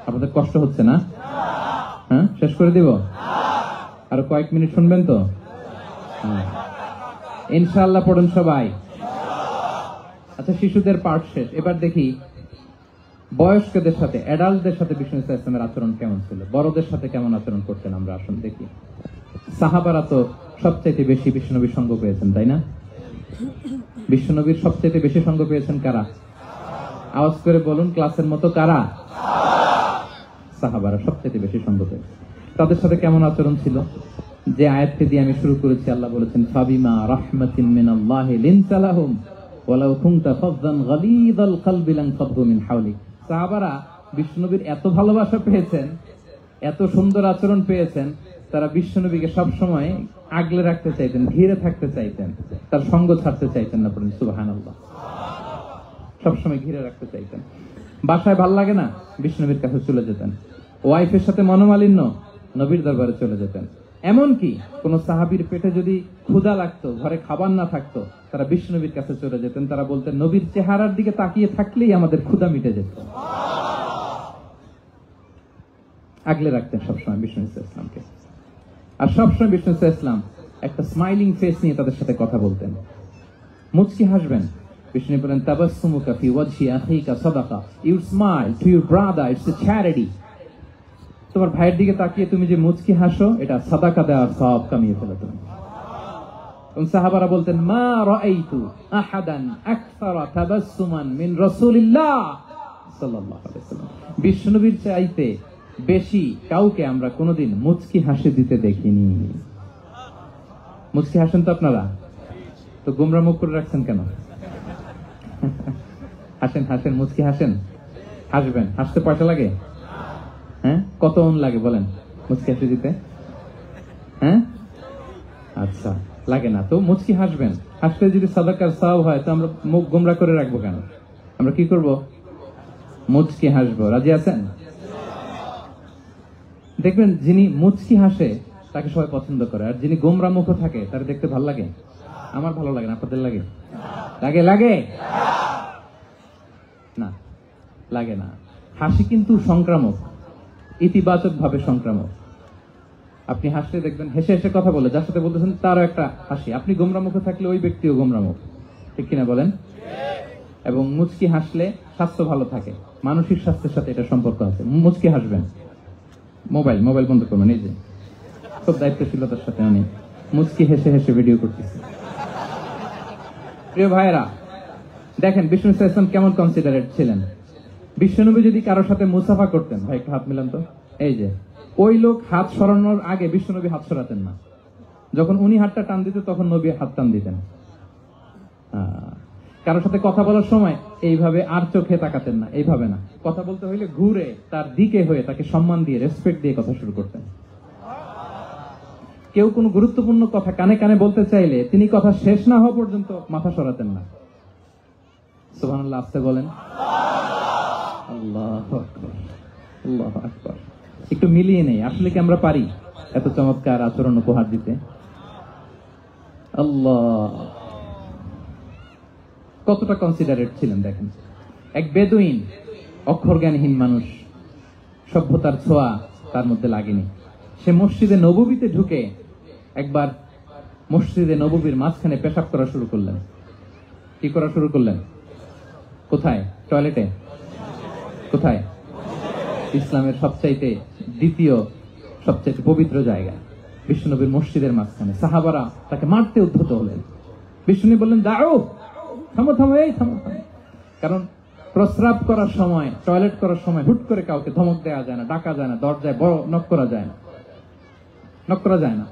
আপনাদের কষ্ট হচ্ছে না? হ্যাঁ, শেষ করে দিব? আরো কয়েক মিনিট শুনবেন তো? ইনশাআল্লাহ পড়ুন সবাই। আচ্ছা, শিশুদের পার্ট শেষ, এবার দেখি বয়স্কদের সাথে, অ্যাডাল্টদের সাথে বিষ্ণু ইসলামের আচরণ কেমন ছিল, বড়দের সাথে কেমন আচরণ করতেন আমরা। আসুন দেখি। সাহাবারা তো সবচাইতে বেশি বিশ্বনবীর সঙ্গ পেয়েছেন, তাই না? বিশ্বনবীর সবচাইতে বেশি সঙ্গ পেয়েছেন কারা? আওয়াজ করে বলুন, ক্লাসের মতো কারা? সাহাবারা সবচাইতে বেশি সঙ্গ পেয়েছেন। তাদের সাথে কেমন আচরণ ছিল? যে আয়াতটি দিয়ে আমি শুরু করেছি, আল্লাহ বলেছেন, ফাবিমা রাহমাতিন মিনাল্লাহি লিনতা লাহুম ওয়ালাউ কুনতা ফাযযান গালিযাল কলবি লানফাদ্দু মিন হাওলিক। সাহাবারা বিশ্বনবীর এত ভালোবাসা পেয়েছেন, এত সুন্দর আচরণ পেয়েছেন, তারা বিশ্বনবীকে সবসময় আগলে রাখতে চাইতেন, ঘিরে থাকতে চাইতেন, তার সঙ্গ ছাড়তে চাইতেন না। পড়েন সুবহানাল্লাহ। সবসময় ঘিরে রাখতে চাইতেন। বাসায় ভাল লাগে না, বিশ্বনবীর কাছে চলে যেতেন। ওয়াইফের সাথে মনোমালিন্য, নবীর দরবারে চলে যেতেন। এমনকি কোন সাহাবীর পেটে যদি ক্ষুধা লাগতো, ঘরে খাবার না থাকতো, তারা বিশ্বনবীর কাছে চলে যেতেন। তারা বলতেন, নবীর চেহারার দিকে তাকিয়ে থাকলেই আমাদের ক্ষুধা মিটে যেত। আগলে রাখতেন সবসময় বিষ্ণু ইসলামকে। আর সবসময় বিষ্ণু ইসলাম একটা স্মাইলিং ফেস নিয়ে তাদের সাথে কথা বলতেন, মুচকি হাসবেন। বিষ্ণু বলেন, তাবাসসুমুকা ফি ওয়াজহি আখিকা সাদাকা, you smile to your brother, it's a charity. তোমার ভাইয়ের দিকে তাকিয়ে তুমি যে মুচকি হাসো, এটা সাদাকা দেওয়ার সওয়াব কামিয়ে ফেলো তুমি। এবং সাহাবারা বলতেন, মা রাআইতু আহাদান আকসারা তাবাসসুমান মিন রাসূলিল্লাহ সাল্লাল্লাহু আলাইহি ওয়াসাল্লাম। বিশ্বনবীর চাইতে বেশি কাউকে আমরা কোনোদিন মুচকি হাসি দিতে দেখিনি। মুচকি হাসেন তো আপনারা? তো গোমরা মুখ করে রাখছেন কেন? হাসেন, হাসেন, মুচকি হাসেন, হাসবেন। হাসতে পয়সা লাগে? হ্যাঁ, কত লাগে বলেন মুচকি হাসি দিতে? হ্যাঁ, আচ্ছা, লাগে না তো মুচকি হাসবেন। হাসতে যদি সাদাকার সওয়াব হয়, তো আমরা মুখ গোমরা করে রাখবো কেন? আমরা কি করব? মুচকি হাসবো। রাজি আছেন? দেখবেন, যিনি মুচকি হাসে তাকে সবাই পছন্দ করে, আর যিনি গোমরা মুখ থাকে তার দেখতে ভালো লাগে। আমার ভালো লাগে না, আপনাদের লাগে? লাগে? লাগে না, লাগে না। হাসি কিন্তু সংক্রামক, ইতিবাচক ভাবে সংক্রামক। আপনি হাসলে দেখবেন, হেসে হেসে কথা বলে যার সাথে বলতেছেন তারও একটা হাসি। আপনি গোমরা মুখে থাকলে ওই ব্যক্তিও গোমরা মুখ, ঠিক কিনা বলেন? এবং মুচকি হাসলে স্বাস্থ্য ভালো থাকে, মানসিক স্বাস্থ্যের সাথে এটা সম্পর্ক আছে। মুচকি হাসবেন। মোবাইল বন্ধ করবেন। এই যে খুব দায়িত্বশীলতার সাথে আমি মুচকি হেসে হেসে ভিডিও করতেছি। প্রিয় ভাইয়েরা, দেখেন বিষ্ণু ইসলাম কেমন কনসিডারেট ছিলেন। বিশ্বনবী যদি কারোর সাথে মুসাফা করতেন, ভাই একটু হাত মিলান তো, এই যে ওই লোক হাত সরানোর আগে বিশ্বনবী হাত সরাতেন না। যখন উনি হাতটা টান দিতেন, তখন নবী হাত টান দিতেন। কারোর সাথে কথা বলার সময় এইভাবে আর চোখে তাকাতেন না, এইভাবে না। কথা বলতে হইলে ঘুরে তার দিকে হয়ে তাকে সম্মান দিয়ে, রেসপেক্ট দিয়ে কথা শুরু করতেন। কেউ কোনো গুরুত্বপূর্ণ কথা কানে কানে বলতে চাইলে তিনি কথা শেষ না হওয়া পর্যন্ত মাথা সরাতেন না। সুবহানাল্লাহ আস্তে বলেন। আল্লাহু আকবার, আল্লাহু আকবার। একটু মিলিয়ে নেই, আসলে কি আমরা পারি এত চমৎকার আচরণ উপহার দিতে? আল্লাহ, কতটা কনসিডারেট ছিলেন দেখেন। এক বেদুইন, অক্ষর জ্ঞানহীন মানুষ, সভ্যতার ছোঁয়া তার মধ্যে লাগেনি। সে মসজিদে নববীতে ঢুকে একবার মসজিদে নববীর মাঝখানে পেশাব করা শুরু করলেন। কি করা শুরু করলেন? কোথায়? টয়লেটে? কোথায়? ইসলামের সবচাইতে দ্বিতীয় সবচাইতে পবিত্র জায়গা বিশ্বনবীর মসজিদের মাঝখানে। সাহাবারা তাকে মারতে উদ্ধত হলেন। বিষ্ণু বললেন, দাও, থামো থামো, এই থামো থামো। কারণ প্রস্রাব করার সময়, টয়লেট করার সময় হুট করে কাউকে ধমক দেওয়া যায় না, ডাকা যায় না, দরজায় বড় নক করা যায় না, নক করা যায় না,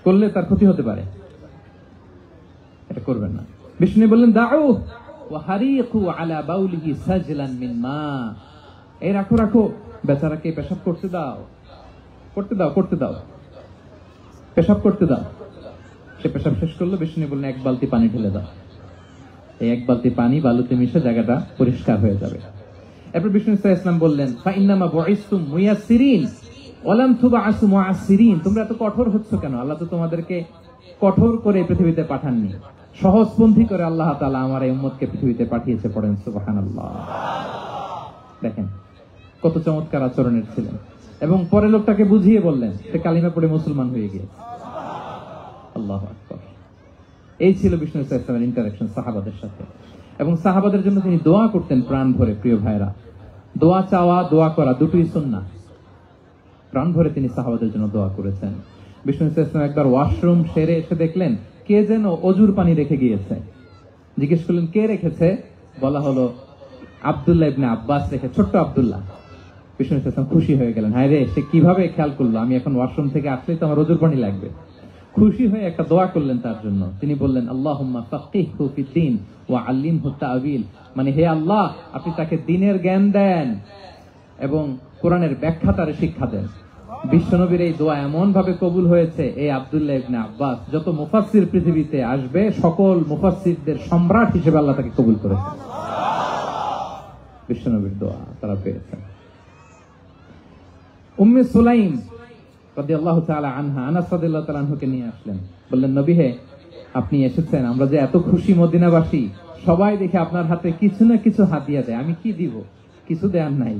করলে তার ক্ষতি হতে পারে, এটা করবেন না। বিষ্ণু বললেন, দাও ওয়া হারিকু আলা বাউলিহি সাজলান মিন মা। এই রাখো রাখো, বেচারাকে পেশাব করতে দাও, করতে দাও, করতে দাও, পেশাব করতে দাও। সে পেশাব শেষ করলো। বিষ্ণু বললেন, এক বালতি পানি ঢেলে দাও। এই এক বালতি পানি বালুতে মিশে জায়গাটা পরিষ্কার হয়ে যাবে। এরপর বিষ্ণু সাল্লাল্লাহু আলাইহি ওয়াসাল্লাম বললেন, ফাইন্নামা বুইসতুম মুয়াসসিরিন ওয়া লাম তুবআসু মুআসসিরিন। তোমরা এত কঠোর হচ্ছ কেন? আল্লাহ তো তোমাদেরকে কঠোর করে পৃথিবীতে পাঠাননি, সহজপন্থী করে আল্লাহ তাআলা আমার এই উম্মতকে পৃথিবীতে পাঠিয়েছে। পড়েন সুবহানাল্লাহ। দেখেন কত চমৎকার আচরণের ছিলেন। এবং পরে লোকটাকে বুঝিয়ে বললেন, সে কালিমা পড়ে মুসলমান হয়ে গিয়েছে। আল্লাহু আকবার। এই ছিল বিষ্ণু সাল্লাল্লাহু আলাইহি ওয়াসাল্লামের ইন্টারঅ্যাকশন সাহাবাদের সাথে। এবং সাহাবাদের জন্য তিনি দোয়া করতেন প্রাণ ভরে। প্রিয় ভাইরা, দোয়া চাওয়া, দোয়া করা দুটোই সুন্নাহ। প্রাণ ভরে তিনি সাহাবাদের জন্য দোয়া করেছেন। বিষ্ণু সাল্লাল্লাহু আলাইহি ওয়াসাল্লাম একবার ওয়াশরুম সেরে এসে দেখলেন কে যেন অজুর পানি রেখে গিয়েছে। জিজ্ঞেস করলেন, কে রেখেছে? বলা হলো, আব্দুল্লাহ ইবনে আব্বাস রেখে, ছোট্ট আব্দুল্লাহ। বিষ্ণু সাল্লাল্লাহু আলাইহি ওয়াসাল্লাম খুশি হয়ে গেলেন, হায় রে, সে কিভাবে খেয়াল করলো আমি এখন ওয়াশরুম থেকে আসলেই তো আমার অজুর পানি লাগবে। খুশি হয়ে একটা দোয়া করলেন তার জন্য। তিনি বললেন, আল্লাহুম্মা ফাক্কিহহু ফিদ্দীন ওয়া আল্লিমহু তা'ওয়িল। মানে হে আল্লাহ, আপনি তাকে দ্বীনের জ্ঞান দেন এবং কোরআনের ব্যাখ্যা তারে শিক্ষা দেন। বিশ্বনবীর এই দোয়া এমন ভাবে কবুল হয়েছে, এই আব্দুল্লাহ ইবনে আব্বাস যত মুফাসসির পৃথিবীতে আসবে সকল মুফাসসিরদের সম্রাট হিসেবে আল্লাহ তাকে কবুল করেছেন। বিশ্বনবীর দোয়া তারা পেয়েছেন। উম্মে সুলাইম রাদিয়াল্লাহু তাআলা আনহা, আনাস রাদিয়াল্লাহু তাআলা আনহুকে নিয়ে আসলেন। বললেন, নবী হে, আপনি এসেছেন, আমরা যে এত খুশি মদিনাবাসী, সবাই দেখে আপনার হাতে কিছু না কিছু হাদিয়া দেয়। আমি কি দিব? কিছু দেয়ার নাই,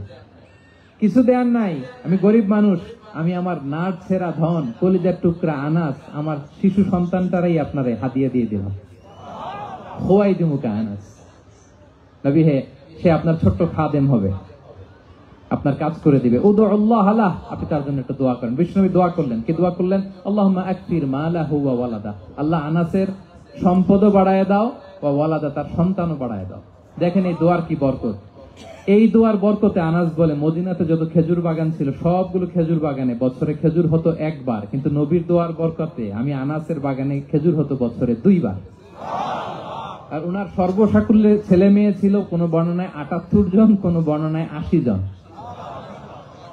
কিছু দেয়ার নাই। আমি গরিব মানুষ, আমি আমার নাড় ছেঁড়া ধন, কলিজার টুকরা আনাস, আমার শিশু সন্তানটারাই আপনারে হাদিয়া দিয়ে দিলাম। খোয়াই দিমুকা আনাস। নবী হে, সে আপনার ছোট্ট খাদেম হবে, আপনার কাজ করে দিবে। উদুল্লাহ আলাহ, আপনি তার জন্য একটা দোয়া করেন। বিষ্ণু দোয়া করলেন। কি দোয়া করলেন? আল্লাহুম্মা আকফির মালাহু ওয়া ওয়ালাদা। আল্লাহ আনাসের সম্পদও বাড়ায় দাও, ওয়া ওয়ালাদা, তার সন্তানও বাড়ায় দাও। দেখেন এই দোয়ার কি বরকত। এই দোয়ার বরকতে আনাস বলে, মদিনাতে যত খেজুর বাগান ছিল সবগুলো খেজুর বাগানে বছরে খেজুর হতো একবার, কিন্তু নবীর দোয়ার বরকতে আমি আনাসের বাগানে খেজুর হতো বছরে 2 বার। আর ওনার সর্বসাকুল্যে ছেলে মেয়ে ছিল, কোন বর্ণনায় 78 জন, কোন বর্ণনায় 80 জন।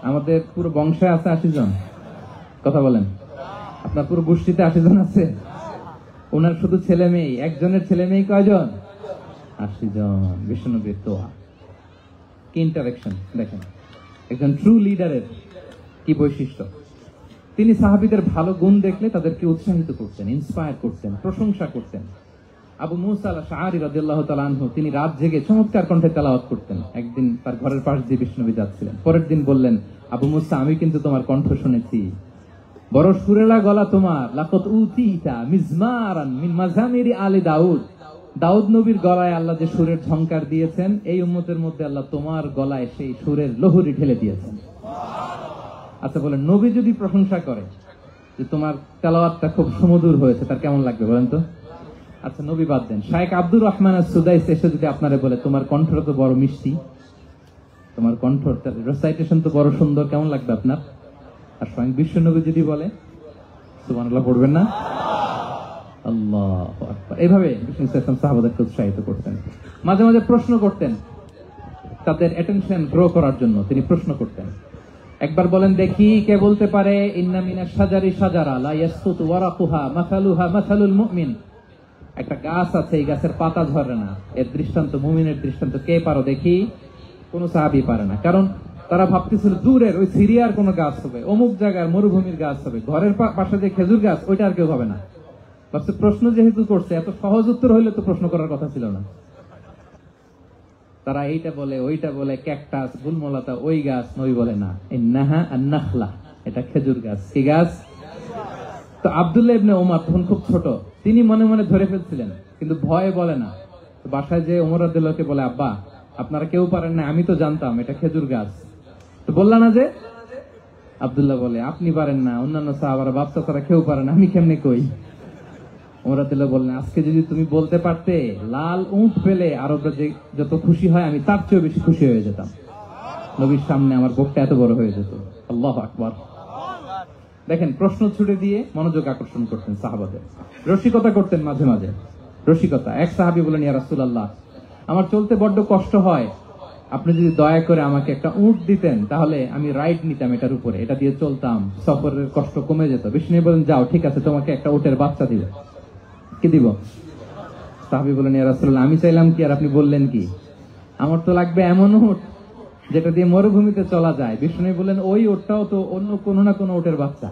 আমাদের পুরো বংশে আছে 80 জন। কথা বলেন, আপনার পুরো গোষ্ঠীতে 80 জন আছে? ওনার শুধু ছেলে মেয়ে, একজনের ছেলে মেয়ে কয়জন? 80 জন। বিশ্বনবীর দোয়া কি ইন্টারেকশন দেখেন। একজন ট্রু লিডারের কি বৈশিষ্ট্য। তিনি সাহাবীদের ভালো গুণ দেখলে তাদেরকে উৎসাহিত করতেন, ইন্সপায়ার করতেন, প্রশংসা করতেন। আবু মুসা আল-আশআরী রাদিয়াল্লাহু তাআলা আনহু, তিনি রাত জেগে চমৎকার কণ্ঠে তেলাওয়াত করতেন। একদিন তার ঘরের পাশ দিয়ে বিষ্ণুনবী যাচ্ছিলেন। পরের দিন বললেন, আবু মুসা, আমি কিন্তু তোমার কণ্ঠ শুনেছি, বড় সুরেলা গলা তোমার। লাকাদ উতিতা মিজমারান মিন মাজামিরি আলি দাউদ। দাউদ নবীর গলায় আল্লাহ যে সুরের ঝংকার দিয়েছেন, এই উম্মতের মধ্যে আল্লাহ তোমার গলায় সেই সুরের লহরী ঢেলে দিয়েছেন। আচ্ছা বলেন, নবী যদি প্রশংসা করে যে তোমার তেলাওয়াতটা খুব সুমধুর হয়েছে, তার কেমন লাগবে বলেন তো? আচ্ছা নবী বাদ দেন, শায়েখ আব্দুর রহমান আস-সুদাইস এসে যদি আপনারে বলে, তোমার কণ্ঠটা তো বড় মিষ্টি, তোমার কণ্ঠ রেসাইটেশন তো বড় সুন্দর, কেমন লাগবে আপনার? আর স্বয়ং বিশ্বনবী যদি বলে, সুবহানাল্লাহ পড়বেন না? আল্লাহু আকবার। এইভাবে বিষ্ণু সাল্লাল্লাহু সাহাবাদেরকে উৎসাহিত করতেন। মাঝে মাঝে প্রশ্ন করতেন, তাদের অ্যাটেনশন গ্রো করার জন্য তিনি প্রশ্ন করতেন। একবার বলেন দেখি, কে বলতে পারে, ইন্না মিনাশ শাজারি শাজারা লা ইয়াসকুতু ওয়ারাকুহা মাসালুহা মাসালুল মুমিন। একটা গাছ আছে, এই গাছের পাতা ঝরে না, এর দৃষ্টান্ত মুমিনের দৃষ্টান্ত কে পারো দেখি? কোন সাহাবী পারে না। কারণ তারা ভাবতেছিল দূরের ওই সিরিয়ার কোন গাছ হবে, অমুক জায়গার মরুভূমির গাছ হবে, ঘরের পাশে যে খেজুর গাছ ওইটা আর কেউ হবে না। ভাবছে প্রশ্ন যেহেতু করছে, এত সহজ উত্তর হইলে তো প্রশ্ন করার কথা ছিল না। তারা এইটা বলে ওইটা বলে, ক্যাকটাস, গুলমলতা ওই গাছ, নই বলে না, ইন্নাহা আন-নাখলা, এটা খেজুর গাছ। কি গাছ? তো আব্দুল্লাহ ইবনে ওমর তখন খুব ছোট, তিনি মনে মনে ধরে ফেলছিলেন, কিন্তু ভয়ে বলে না। তো বাসায় যে ওমর রাদিয়াল্লাহু বলে, আব্বা আপনারা কেউ পারেন না, আমি তো জানতাম এটা খেজুর গাছ, তো বললা না যে? আব্দুল্লাহ বলে, আপনি পারেন না, অন্যান্য সাহাবারা বাচ্চা তারা কেউ পারে না, আমি কেমনে কই? ওমর রাদিয়াল্লাহু বললেন, আজকে যদি তুমি বলতে পারতে লাল উট পেলে আরবরা যে যত খুশি হয় আমি তার চেয়েও বেশি খুশি হয়ে যেতাম। নবীর সামনে আমার বুকটা এত বড় হয়ে যেত। আল্লাহু আকবার। দেখেন, প্রশ্ন ছুড়ে দিয়ে মনোযোগ আকর্ষণ করতেন সাহাবাদের, রসিকতা করতেন মাঝে মাঝে। রসিকতা, এক সাহাবী বলেন, ইয়া রাসূলুল্লাহ, আমার চলতে বড্ড কষ্ট হয়, আপনি যদি দয়া করে আমাকে একটা উট দিতেন তাহলে আমি রাইড নিতাম এটার উপরে, এটা দিয়ে চলতাম, সফরের কষ্ট কমে যেত। বিষ্ণু বলেন, যাও ঠিক আছে, তোমাকে একটা উটের বাচ্চা দিব। কি দিব? সাহাবী বলেন, ইয়া রাসূলুল্লাহ, আমি চাইলাম কি আর আপনি বললেন কি? আমার তো লাগবে এমন উট যেটা দিয়ে মরুভূমিতে চলা যায়। বিষ্ণু বলেন, ওই উটটাও তো অন্য কোনো না কোনো উটের বাচ্চা।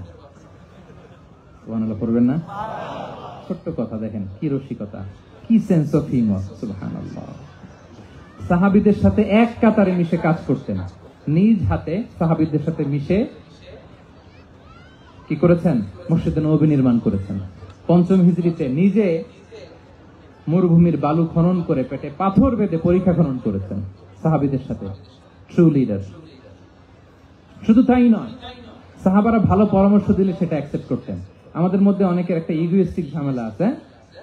সুবহানাল্লাহ পড়বেন না? ছোট্ট কথা, দেখেন কি রসিকতা, কি সেন্স অফ হিউমার। সুবহানাল্লাহ। সাহাবীদের সাথে এক কাতারে মিশে কাজ করতেন, নিজ হাতে সাহাবীদের সাথে মিশে কি করেছেন? মসজিদে নববী নির্মাণ করেছেন। ৫ম হিজরিতে নিজে মরুভূমির বালু খনন করে পেটে পাথর বেঁধে পরীক্ষা খনন করেছেন সাহাবীদের সাথে। True leader. শুধু তাই নয়, সাহাবারা ভালো পরামর্শ দিলে সেটা অ্যাকসেপ্ট করতেন। আমাদের মধ্যে অনেকের একটা ইগোইস্টিক ঝামেলা আছে,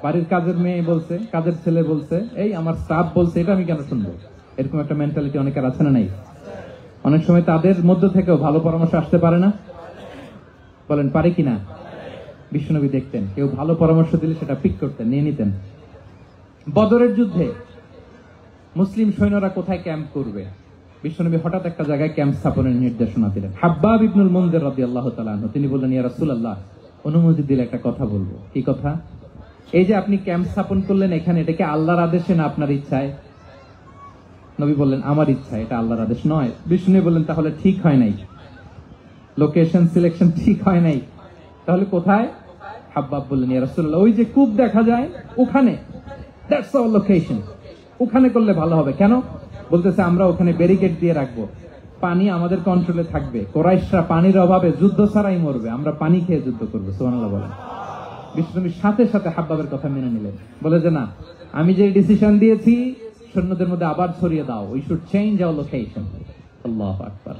বাড়ির কাজের মেয়ে বলছে, কাজের ছেলে বলছে, এই আমার স্টাফ বলছে, এটা আমি কেন শুনবো? এরকম একটা মেন্টালিটি অনেকের আছে না নাই? অনেক সময় তাদের মধ্য থেকেও ভালো পরামর্শ আসতে পারে না? বলেন পারে কিনা? বিশ্বনবী দেখতেন কেউ ভালো পরামর্শ দিলে সেটা পিক করতেন, নিয়ে নিতেন। বদরের যুদ্ধে মুসলিম সৈন্যরা কোথায় ক্যাম্প করবে, বিশ্বনবী হঠাৎ একটা জায়গায় ক্যাম্প স্থাপনের নির্দেশনা দিলেন। হাব্বাব ইবনুল মুনজির রাদিয়াল্লাহু তাআলা আনহু, তিনি বললেন, ইয়া রাসূলুল্লাহ, অনুমতি দিলে একটা কথা বলবো। কি কথা? এই যে আপনি ক্যাম্প স্থাপন করলেন এখানে, এটা কি আল্লাহর আদেশে না আপনার ইচ্ছায়? নবী বললেন, আমার ইচ্ছা, এটা আল্লাহর আদেশ নয়। বিষ্ণু বললেন, তাহলে ঠিক হয় নাই, লোকেশন সিলেকশন ঠিক হয় নাই, তাহলে কোথায়? হাব্বাব বললেন, ইয়া রাসূলুল্লাহ, ওই যে কূপ দেখা যায় ওখানে, দ্যাটস আওয়ার লোকেশন, ওখানে করলে ভালো হবে। কেন? বলতেছে, আমরা ওখানে ব্যারিকেড দিয়ে রাখবো, পানি আমাদের কন্ট্রোলে থাকবে, কুরাইশরা পানির অভাবে যুদ্ধ ছাড়াই মরবে, আমরা পানি খেয়ে যুদ্ধ করবো। সুবহানাল্লাহ বলেন। বিশ্বনবীর সাথে সাথে হাব্বাবের কথা মেনে নিলেন, বলে যে না, আমি যে ডিসিশন দিয়েছি সৈন্যদের মধ্যে আবার ছড়িয়ে দাও, we should change our location. আল্লাহু আকবার।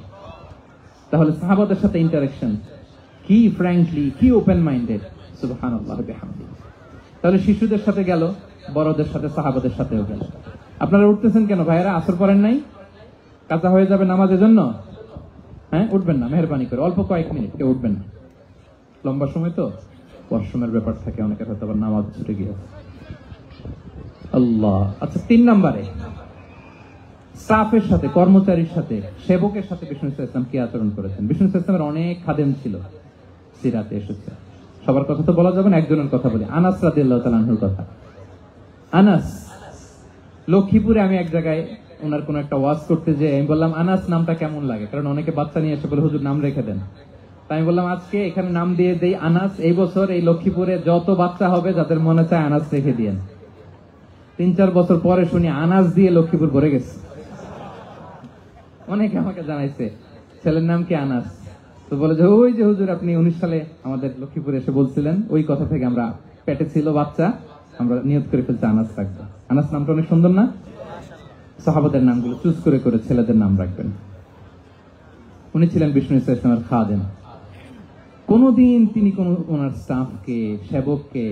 তাহলে সাহাবাদের সাথে ইন্টারেকশন কি ফ্র্যাঙ্কলি, কি ওপেন মাইন্ডেড। সুবহানাল্লাহ বিহামদিহি। তাহলে শিশুদের সাথে গেল, বড়দের সাথে, সাহাবাদের সাথেও গেল। আপনারা উঠতেছেন কেন ভাইয়েরা? আসর পড়েন নাই? কাজা হয়ে যাবে নামাজের জন্য? হ্যাঁ, উঠবেন না মেহরবানি করে, অল্প কয়েক মিনিট, কেউ উঠবেন না। লম্বা সময় তো ওয়াশরুমের ব্যাপার থাকে, অনেকের হয়তো আবার নামাজ ছুটে গিয়েছে। আল্লাহ। আচ্ছা, ৩ নম্বরে স্টাফের সাথে, কর্মচারীর সাথে, সেবকের সাথে বিষ্ণু ইসলাম কি আচরণ করেছেন? বিষ্ণু ইসলামের অনেক খাদেম ছিল, সিরাতে এসেছে। সবার কথা তো বলা যাবে না, একজনের কথা বলি, আনাস রাদিয়াল্লাহু তাআলা আনহুর কথা। আনাস, লক্ষ্মীপুরে আমি এক জায়গায় ওনার কোন একটা ওয়াজ করতে যে আমি বললাম, আনাস নামটা কেমন লাগে? কারণ অনেকে বাচ্চা নিয়ে এসে বলে, হুজুর নাম রেখে দেন। তাই আমি বললাম, আজকে এখানে নাম দিয়ে দেই আনাস। এই বছর এই লক্ষ্মীপুরে যত বাচ্চা হবে যাদের মনে চায় আনাস রেখে দিয়েন। ৩-৪ বছর পরে শুনি আনাস দিয়ে লক্ষ্মীপুর ভরে গেছে। অনেকে আমাকে জানাইছে ছেলের নাম কি আনাস, তো বলে যে ওই যে হুজুর আপনি 19 সালে আমাদের লক্ষ্মীপুরে এসে বলছিলেন, ওই কথা থেকে আমরা, পেটে ছিল বাচ্চা, আমরা নিয়ত করে ফেলছি আনাস রাখবো। আনাস নামটা অনেক সুন্দর না? সাহাবাদের নামগুলো চুজ করে করে ছেলেদের নাম রাখবেন। উনি ছিলেন বিষ্ণু ইসলামের খাদেম। কোনদিন তিনি কোন ওনার স্টাফকে, সেবককে,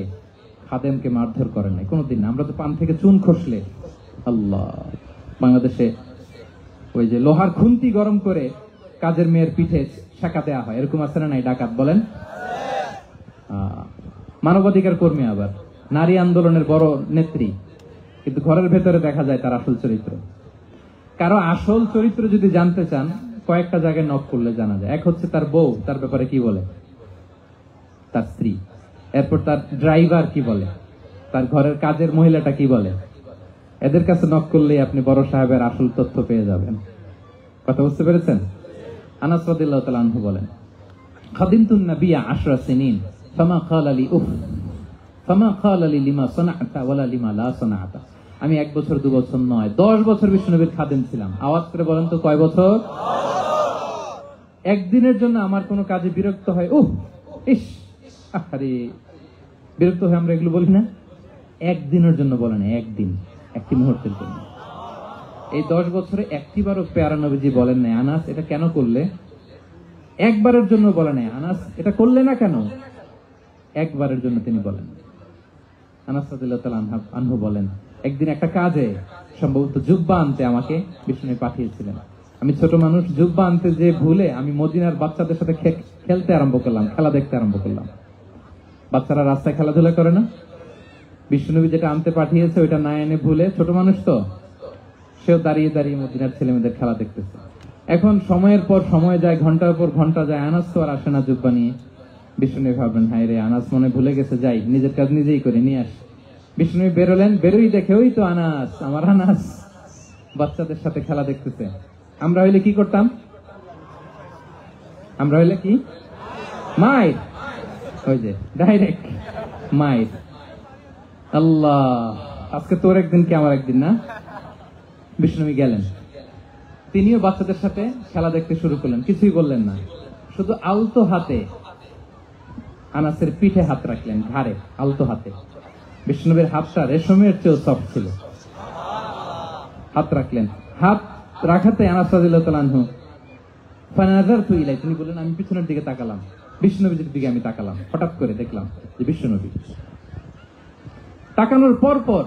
খাদেমকে মারধর করেন নাই, কোনদিন না। আমরা তো পান থেকে চুন খসলে, আল্লাহ, বাংলাদেশে ওই যে লোহার খুন্তি গরম করে কাজের মেয়ের পিঠে শেখা দেওয়া হয়, এরকম আছে না নাই? ডাকাত বলেন। মানবাধিকার কর্মী, আবার নারী আন্দোলনের বড় নেত্রী, কিন্তু ঘরের ভেতরে দেখা যায় তার আসল চরিত্র। কারো আসল চরিত্র যদি জানতে চান, কয়েকটা জায়গায় নক করলে জানা যায়। এক হচ্ছে তার বউ, তার ব্যাপারে কি বলে, তার স্ত্রী। এরপর তার ড্রাইভার কি বলে, তার ঘরের কাজের মহিলাটা কি বলে, এদের কাছে নক করলেই আপনি বড় সাহেবের আসল তথ্য পেয়ে যাবেন। কথা বুঝতে পেরেছেন? আনাস রাদিয়াল্লাহু তাআলা আনহু বলেন, খাদিমতুন নবিয়্যা 10 সিনিন ফামা ক্বালা লি উফ ফামা ক্বালা লি লিমা সানা'তা ওয়ালা লিমা লা সানা'তা। আমি 1 বছর 2 বছর নয় 10 বছর বিশ্বনবীর খাদেম ছিলাম। আওয়াজ করে বলেন তো কয় বছর? একদিনের জন্য আমার কোনো কাজে বিরক্ত হয়, ইস, আরে বিরক্ত হয়ে আমরা এগুলো বলি না? একদিনের জন্য বলেন, একদিন, একটি মুহূর্তের জন্য। এই 10 বছরে একটিবারও পেয়ারা নবীজি বলেন নাই, আনাস এটা কেন করলে? একবারের জন্য বলে নাই, আনাস এটা করলে না কেন? একবারের জন্য তিনি বলেন। আনাস রাদিয়াল্লাহু তাআলা আনহু বলেন, একদিন একটা কাজে সম্ভবত জুব্বা আনতে আমাকে বিষ্ণু পাঠিয়েছিলেন। আমি ছোট মানুষ, জুব্বা আনতে যে ভুলে আমি মদিনার বাচ্চাদের সাথে খেলতে আরম্ভ করলাম, খেলা দেখতে আরম্ভ করলাম। বাচ্চারা রাস্তায় খেলাধুলা করে না? বিষ্ণুনবী যেটা আনতে পাঠিয়েছে ওইটা না এনে ভুলে, ছোট মানুষ তো, সেও দাঁড়িয়ে দাঁড়িয়ে মদিনার ছেলে মেয়েদের খেলা দেখতেছে। এখন সময়ের পর সময় যায়, ঘন্টার পর ঘন্টা যায়, আনাস তো আর আসে না জুব্বা নিয়ে। বিষ্ণুনবী ভাবলেন, হায় রে, আনাস মনে ভুলে গেছে, যাই নিজের কাজ নিজেই করে নিয়ে আস। বিষ্ণুনবী বেরোলেন, বেরোই দেখে ওই তো আনাস, আমার আনাস বাচ্চাদের সাথে খেলা দেখতেছে। আমরা হইলে কি করতাম? আমরা হইলে কি মাইর, ওই যে ডাইরেক্ট মাইর। আল্লাহ, আজকে তোর একদিন কি আমার একদিন না? বিষ্ণুনবী গেলেন, তিনিও বাচ্চাদের সাথে খেলা দেখতে শুরু করলেন, কিছুই বললেন না, শুধু আলতো হাতে আনাসের পিঠে হাত রাখলেন, ঘাড়ে আলতো হাতে। বিষ্ণুনবীর হাতটা রেশমের চেয়েও সফট ছিল। হাত রাখলেন, হাত রাখাতে আনাস রাদিয়াল্লাহু তাআলা আনহু ফানাযারতু ইলাই, তিনি বলেন আমি পিছনের দিকে তাকালাম, বিষ্ণুনবীর দিকে আমি তাকালাম, হঠাৎ করে দেখলাম যে বিষ্ণুনবী। তাকানোর পর পর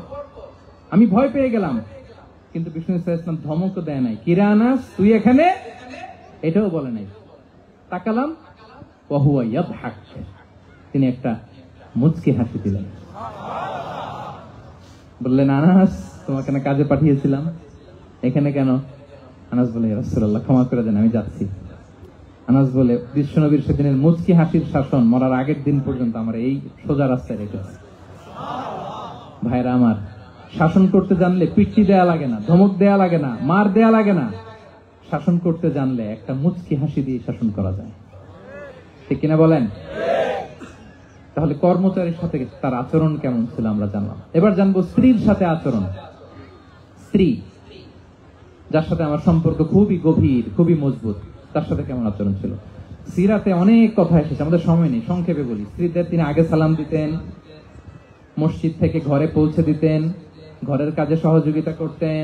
আমি ভয় পেয়ে গেলাম, কিন্তু বিষ্ণু সাল্লাল্লাহু আলাইহি ওয়াসাল্লাম ধমকও দেয় নাই, কিরে আনাস তুই এখানে, এটাও বলে নাই। তাকালাম, ওয়া হুয়া ইয়াদহাক, তিনি একটা মুচকি হাসি দিলেন। বললেন, আনাস তোমাকে না কাজে পাঠিয়েছিলাম, এখানে কেন? আনাস বলে, ইয়া রাসূলুল্লাহ ক্ষমা করে দেন, আমি যাচ্ছি। আনাস বলে, বিশ্বনবীর সেদিনের মুচকি হাসির শাসন মরার আগের দিন পর্যন্ত আমার এই সোজা রাস্তায় রেখেছে। ভাইরা আমার, শাসন করতে জানলে পিট্টি দেয়া লাগে না, ধমক দেয়া লাগে না, মার দেয়া লাগে না। শাসন করতে জানলে একটা মুচকি হাসি দিয়ে শাসন করা যায়, ঠিক কিনা বলেন? তাহলে কর্মচারীর সাথে তার আচরণ কেমন ছিল আমরা জানলাম। এবার জানবো স্ত্রীর সাথে আচরণ। স্ত্রী যার সাথে আমার সম্পর্ক খুবই গভীর, খুবই মজবুত, তার সাথে কেমন আচরণ ছিল। সিরাতে অনেক কথা এসেছে, আমাদের সময় নেই, সংক্ষেপে বলি। স্ত্রীদের তিনি আগে সালাম দিতেন, মসজিদ থেকে ঘরে পৌঁছে দিতেন, ঘরের কাজে সহযোগিতা করতেন,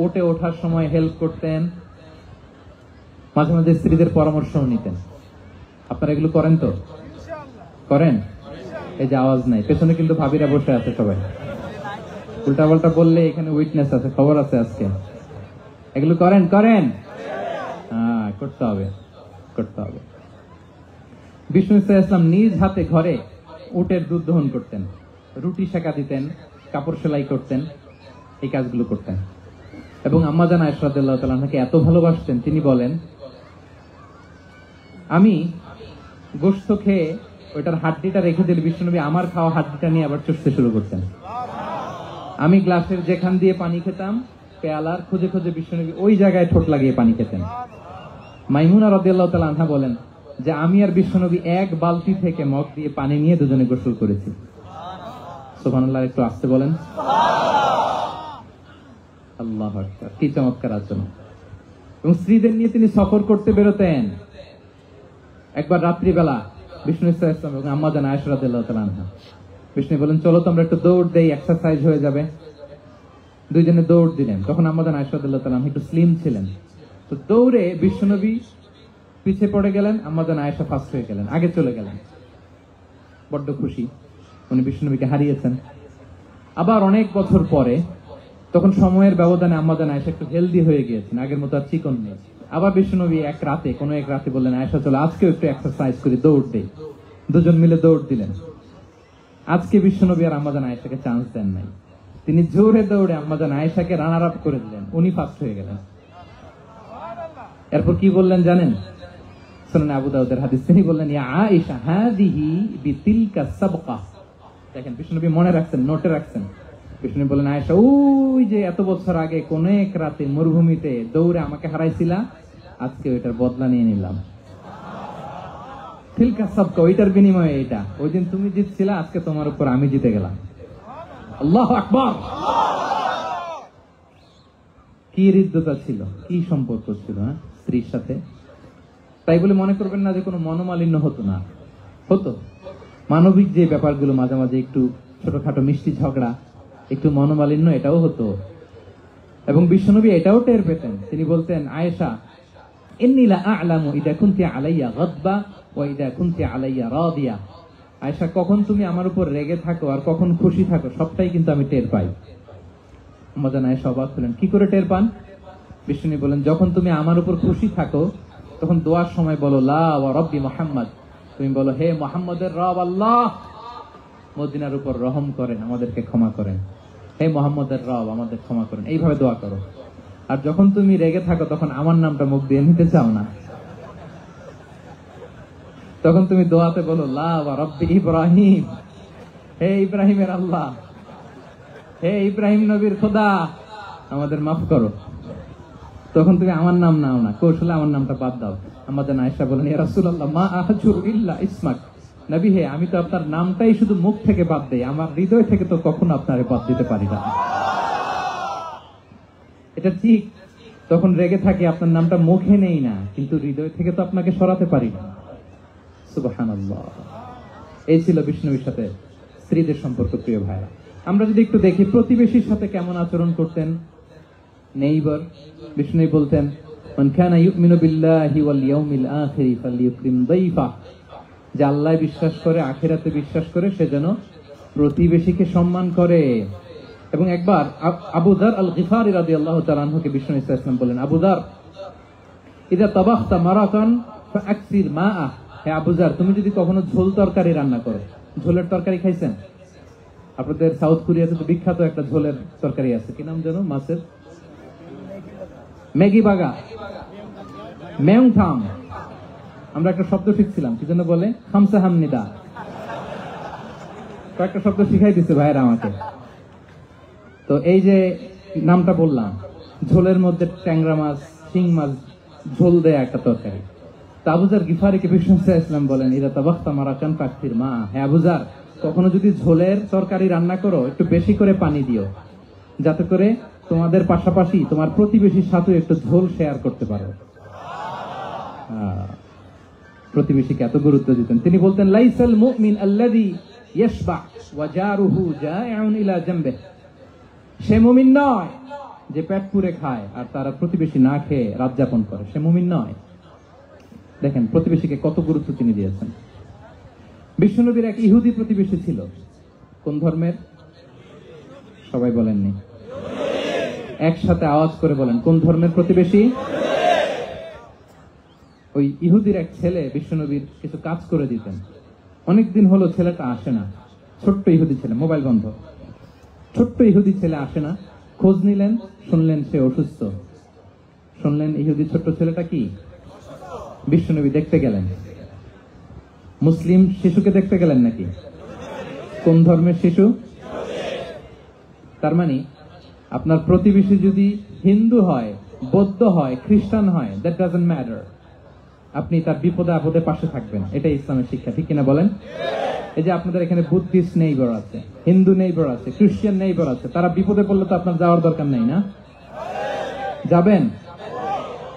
ওঠে ওঠার সময় হেল্প করতেন, মাঝে মাঝে স্ত্রীদের পরামর্শও নিতেন। আপনারা এগুলো করেন তো? করেন? এই যে আওয়াজ নাই, পেছনে কিন্তু ভাবিরা বসে আছে সবাই। উল্টা পাল্টা বললে এখানে উইটনেস আছে, খবর আছে আজকে। এগুলো করেন? করেন? হ্যাঁ, করতে হবে, করতে হবে। বিষ্ণু ইসলাম নিজ হাতে ঘরে উটের দুধ দহন করতেন, রুটি সেকা দিতেন, কাপড় সেলাই করতেন, এই কাজগুলো করতেন। এবং আম্মা জান আয়েশা রাদিয়াল্লাহু তাআলা আনহাকে এত ভালোবাসতেন, তিনি বলেন, আমি গোশত খেয়ে ওইটার হাড্ডিটা রেখে দিলে বিষ্ণুনবী আমার খাওয়া হাড্ডিটা নিয়ে আবার চুষতে শুরু করতেন। আমি গ্লাসের যেখান দিয়ে পানি খেতাম, পেয়ালার খুঁজে খুঁজে বিষ্ণুনবী ওই জায়গায় ঠোঁট লাগিয়ে পানি খেতেন। মাইমুনা রাদিয়াল্লাহু তাআলা আনহা বলেন যে আমি আর বিষ্ণুনবী এক বালতি থেকে মগ দিয়ে পানি নিয়ে দুজনে গোসল করেছি। সুবহানাল্লাহ, একটু আসতে বলেন। আল্লাহু আকবার, কি চমৎকার আচরণ। এবং স্ত্রীদের নিয়ে তিনি সফর করতে বেরোতেন। একবার রাত্রিবেলা বিষ্ণু ইসলাম এবং আম্মা জান আয়েশা রাদিয়াল্লাহু তাআলা আনহা, বিষ্ণু বলেন চলো তো আমরা একটু দৌড় দেই, এক্সারসাইজ হয়ে যাবে। দুইজনে দৌড় দিলেন। তখন আম্মা জান আয়েশা রাদিয়াল্লাহু তাআলা আনহা একটু স্লিম ছিলেন, তো দৌড়ে বিশ্বনবী পিছে পড়ে গেলেন, আম্মা জান আয়েশা ফার্স্ট হয়ে গেলেন, আগে চলে গেলেন। বড্ড খুশি, উনি বিশ্বনবীকে হারিয়েছেন। আবার অনেক বছর পরে, তখন সময়ের ব্যবধানে আম্মা জান আয়েশা একটু হেলদি হয়ে গিয়েছেন, আগের মতো আর চিকন নেই। আবার বিশ্বনবী এক রাতে বললেন, আয়েশা চলো আজকেও একটু এক্সারসাইজ করি, দৌড় দেই। দুজন মিলে দৌড় দিলেন। আজকে বিশ্বনবী আর আম্মা জান আয়েশাকে চান্স দেন নাই, তিনি জোরে দৌড়ে আম্মা জান আয়েশাকে রানার আপ করে দিলেন, উনি ফার্স্ট হয়ে গেলেন। এরপর কি বললেন জানেন? সুনানে আবু দাউদের হাদিস, তিনি বললেন, ইয়া আয়েশা হাযিহি বিতিলকা সাবকা দেখেন বিষ্ণুনবী মনে রাখছেন, নোটে রাখছেন। বিষ্ণুনবী বলেন, আয়েশা ওই যে এত বছর আগে কোন এক রাতে মরুভূমিতে দৌড়ে আমাকে হারাইছিলা, আজকে ওইটার বদলা নিয়ে নিলাম। তিলকা সাবকা, ওইটার বিনিময়ে এটা। ওই দিন তুমি জিতছিলা, আজকে তোমার উপর আমি জিতে গেলাম। আল্লাহু আকবার। কি হৃদ্যতা ছিল, কি সম্পর্ক ছিল স্ত্রীর সাথে। তাই বলে মনে করবেন না যে কোনো মনোমালিন্য হতো না, হতো। মানবিক যে ব্যাপারগুলো, মাঝে মাঝে একটু ছোটখাটো মিষ্টি ঝগড়া, একটু মনোমালিন্য, এটাও হতো। এবং বিশ্বনবী এটাও টের পেতেন। তিনি বলতেন, আয়েশা ইন্নী লা আ'লামু ইদা কুনতি আলাইয়া গাদবা ওয়া ইদা কুনতি আলাইয়া রাদিয়া। আয়েশা, কখন তুমি আমার উপর রেগে থাকো আর কখন খুশি থাকো, সবটাই কিন্তু আমি টের পাই। মজান আয়েশা অবাক হলেন, কি করে টের পান? বিষ্ণু বলেন, যখন তুমি আমার উপর খুশি থাকো তখন দোয়ার সময় বলো লা ওয়া রাব্বি মুহাম্মদ, তুমি বলো হে মুহাম্মদের রব আল্লাহ, মদিনার উপর রহম করেন, আমাদেরকে ক্ষমা করেন। হে মুহাম্মদের রব, আমাদের ক্ষমা করেন, এইভাবে দোয়া করো। আর যখন তুমি রেগে থাকো তখন আমার নামটা মুখ দিয়ে নিতে চাও না, তখন তুমি দোয়াতে বলো লা ওয়া রাব্বি ইব্রাহিম, হে ইব্রাহিমের আল্লাহ, হে ইব্রাহিম নবীর খোদা, আমাদের মাফ করো। তখন তুমি আমার নাম নাও না, কৌশলে আমার নামটা বাদ দাও। আমাদের আয়েশা বলেন, ইয়া রাসূলুল্লাহ মা আহজুর ইল্লা ইসমাক, নবী হে, আমি তো আপনার নামটাই শুধু মুখ থেকে বাদ দেই, আমার হৃদয় থেকে তো কখনো আপনারে বাদ দিতে পারি না। এটা ঠিক, তখন রেগে থাকে, আপনার নামটা মুখে নেই না, কিন্তু হৃদয় থেকে তো আপনাকে সরাতে পারি না। সুবহানাল্লাহ। এই ছিল বিষ্ণুর সাথে স্ত্রীদের সম্পর্ক। প্রিয় ভাইরা, আমরা যদি একটু দেখি প্রতিবেশীর সাথে কেমন আচরণ করতেন নেইবার। বিষ্ণু বলতেন, মান কানা ইউমিনু বিল্লাহি ওয়াল ইয়াউমিল আখির ফালইউকরিম দাইফা, যে আল্লাহ বিশ্বাস করে, আখিরাতে বিশ্বাস করে, সে যেন প্রতিবেশীকে সম্মান করে। এবং একবার আবু যার আল গিফারি রাদিয়াল্লাহু তাআলা আনহুকে বিষ্ণু সাল্লাল্লাহু আলাইহি ওয়াসাল্লাম বলেন, আবু যার ইযা তাবাখতা মারাকান ফাআকসির মাআ, হে আবু যার, তুমি যদি কখনো ঝোল তরকারি রান্না করো, ঝোলের তরকারি খাইছেন? আপনাদের সাউথ কোরিয়াতে তো বিখ্যাত একটা ঝোলের তরকারি আছে, কি নাম যেন, মাছের ম্যাগি বাগা, মেয়ংথাম। আমরা একটা শব্দ শিখছিলাম, কি যেন বলে, খামসা হামনিদা। কয়েকটা শব্দ শিখাই দিচ্ছে ভাইয়েরা আমাকে। তো এই যে নামটা বললাম, ঝোলের মধ্যে ট্যাংরা মাছ, শিং মাছ ঝোল দেয়া একটা তরকারি। তো আবু যার গিফারিকে বিষ্ণু সাল্লাল্লাহু আলাইহি ওয়াসাল্লাম বলেন, ইদা তাবাখতা মারাকান ফাকসির মা, হে আবু যার, কখনো যদি ঝোলের তরকারি রান্না করো, একটু বেশি করে পানি দিও, যাতে করে তোমাদের পাশাপাশি তোমার প্রতিবেশীর সাথে একটু ঝোল শেয়ার করতে পারো। প্রতিবেশীকে এত গুরুত্ব দিতেন। তিনি বলতেন, লাইসাল মুমিন আল্লাযী ইয়াশবা ওয়া জারুহু জাইউন ইলা জামবিহি, সে মুমিন নয় যে পেট পুরে খায় আর তারা প্রতিবেশী না খেয়ে রাত যাপন করে, সে মুমিন নয়। দেখেন প্রতিবেশীকে কত গুরুত্ব তিনি দিয়েছেন। বিশ্বনবীর এক ইহুদি প্রতিবেশী ছিল। কোন ধর্মের? সবাই বলেননি, একসাথে আওয়াজ করে বলেন, কোন ধর্মের প্রতিবেশী? ওই ইহুদির এক ছেলে বিশ্বনবীর কিছু কাজ করে দিতেন। অনেকদিন হলো ছেলেটা আসে না, ছোট্ট ইহুদি ছেলে, মোবাইল বন্ধ, ছোট্ট ইহুদি ছেলে আসে না। খোঁজ নিলেন, শুনলেন সে অসুস্থ। শুনলেন ইহুদি ছোট্ট ছেলেটা কি, বিশ্বনবী দেখতে গেলেন। মুসলিম শিশুকে দেখতে গেলেন নাকি? কোন ধর্মের শিশু? তার মানে আপনার প্রতিবেশী যদি হিন্দু হয়, বৌদ্ধ হয়, খ্রিস্টান হয়, দ্যাট ডাজন্ট ম্যাটার, আপনি তার বিপদে আপদে পাশে থাকবেন। এটাই ইসলামের শিক্ষা, ঠিক কিনা বলেন? এই যে আপনাদের এখানে বুদ্ধিস্ট নেইবার আছে, হিন্দু নেইবার আছে, খ্রিস্টান নেইবার আছে, তারা বিপদে পড়লে তো আপনার যাওয়ার দরকার নেই না? যাবেন,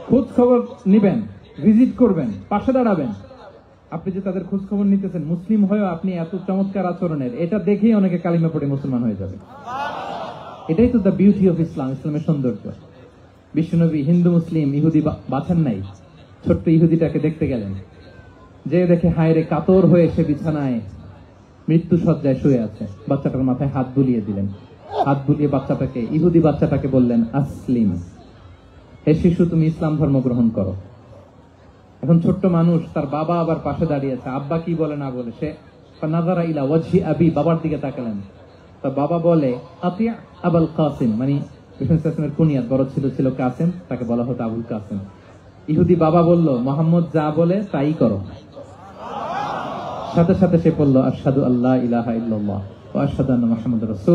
খোঁজ খবর নিবেন, ভিজিট করবেন, পাশে দাঁড়াবেন। আপনি যে তাদের খোঁজ খবর নিতেছেন, মুসলিম হয়েও আপনি এত চমৎকার আচরণের, এটা দেখেই অনেকে কালিমা পড়ে মুসলমান হয়ে যাবে। এটাই তো দ্য বিউটি অফ ইসলাম, ইসলামের সৌন্দর্য। বিশ্বনবী হিন্দু মুসলিম ইহুদি বাছেন নাই, ছোট্ট ইহুদিটাকে দেখতে গেলেন। যে দেখে হায়রে কাতর হয়ে সে বিছানায় মৃত্যু সজ্জায় শুয়ে আছে, বাচ্চাটার মাথায় হাত বুলিয়ে দিলেন। হাত বুলিয়ে বাচ্চাটাকে, ইহুদি বাচ্চাটাকে বললেন, আসলিম, হে শিশু তুমি ইসলাম ধর্ম গ্রহণ করো। এখন ছোট্ট মানুষ, তার বাবা আবার পাশে দাঁড়িয়েছে, আব্বা কি বলে না বলে, সে নাযারা ইলা ওয়াজহি আবি, বাবার দিকে তাকালেন। তার বাবা বলে, আতিয়া আবুল কাসিম, মানে বিষ্ণু সাল্লাল্লাহু কুনিয়াত, বড় ছিল কাসিম, তাকে বলা হতো আবুল কাসিম। ইহুদি বাবা বলল, মুহাম্মদ যা বলে তাই করো। সাথে সাথে সে বলল, আশহাদু আল্লা ইলাহা ইল্লাল্লাহ ওয়া আশহাদু আন্না মুহাম্মাদুর রাসূলুল্লাহ।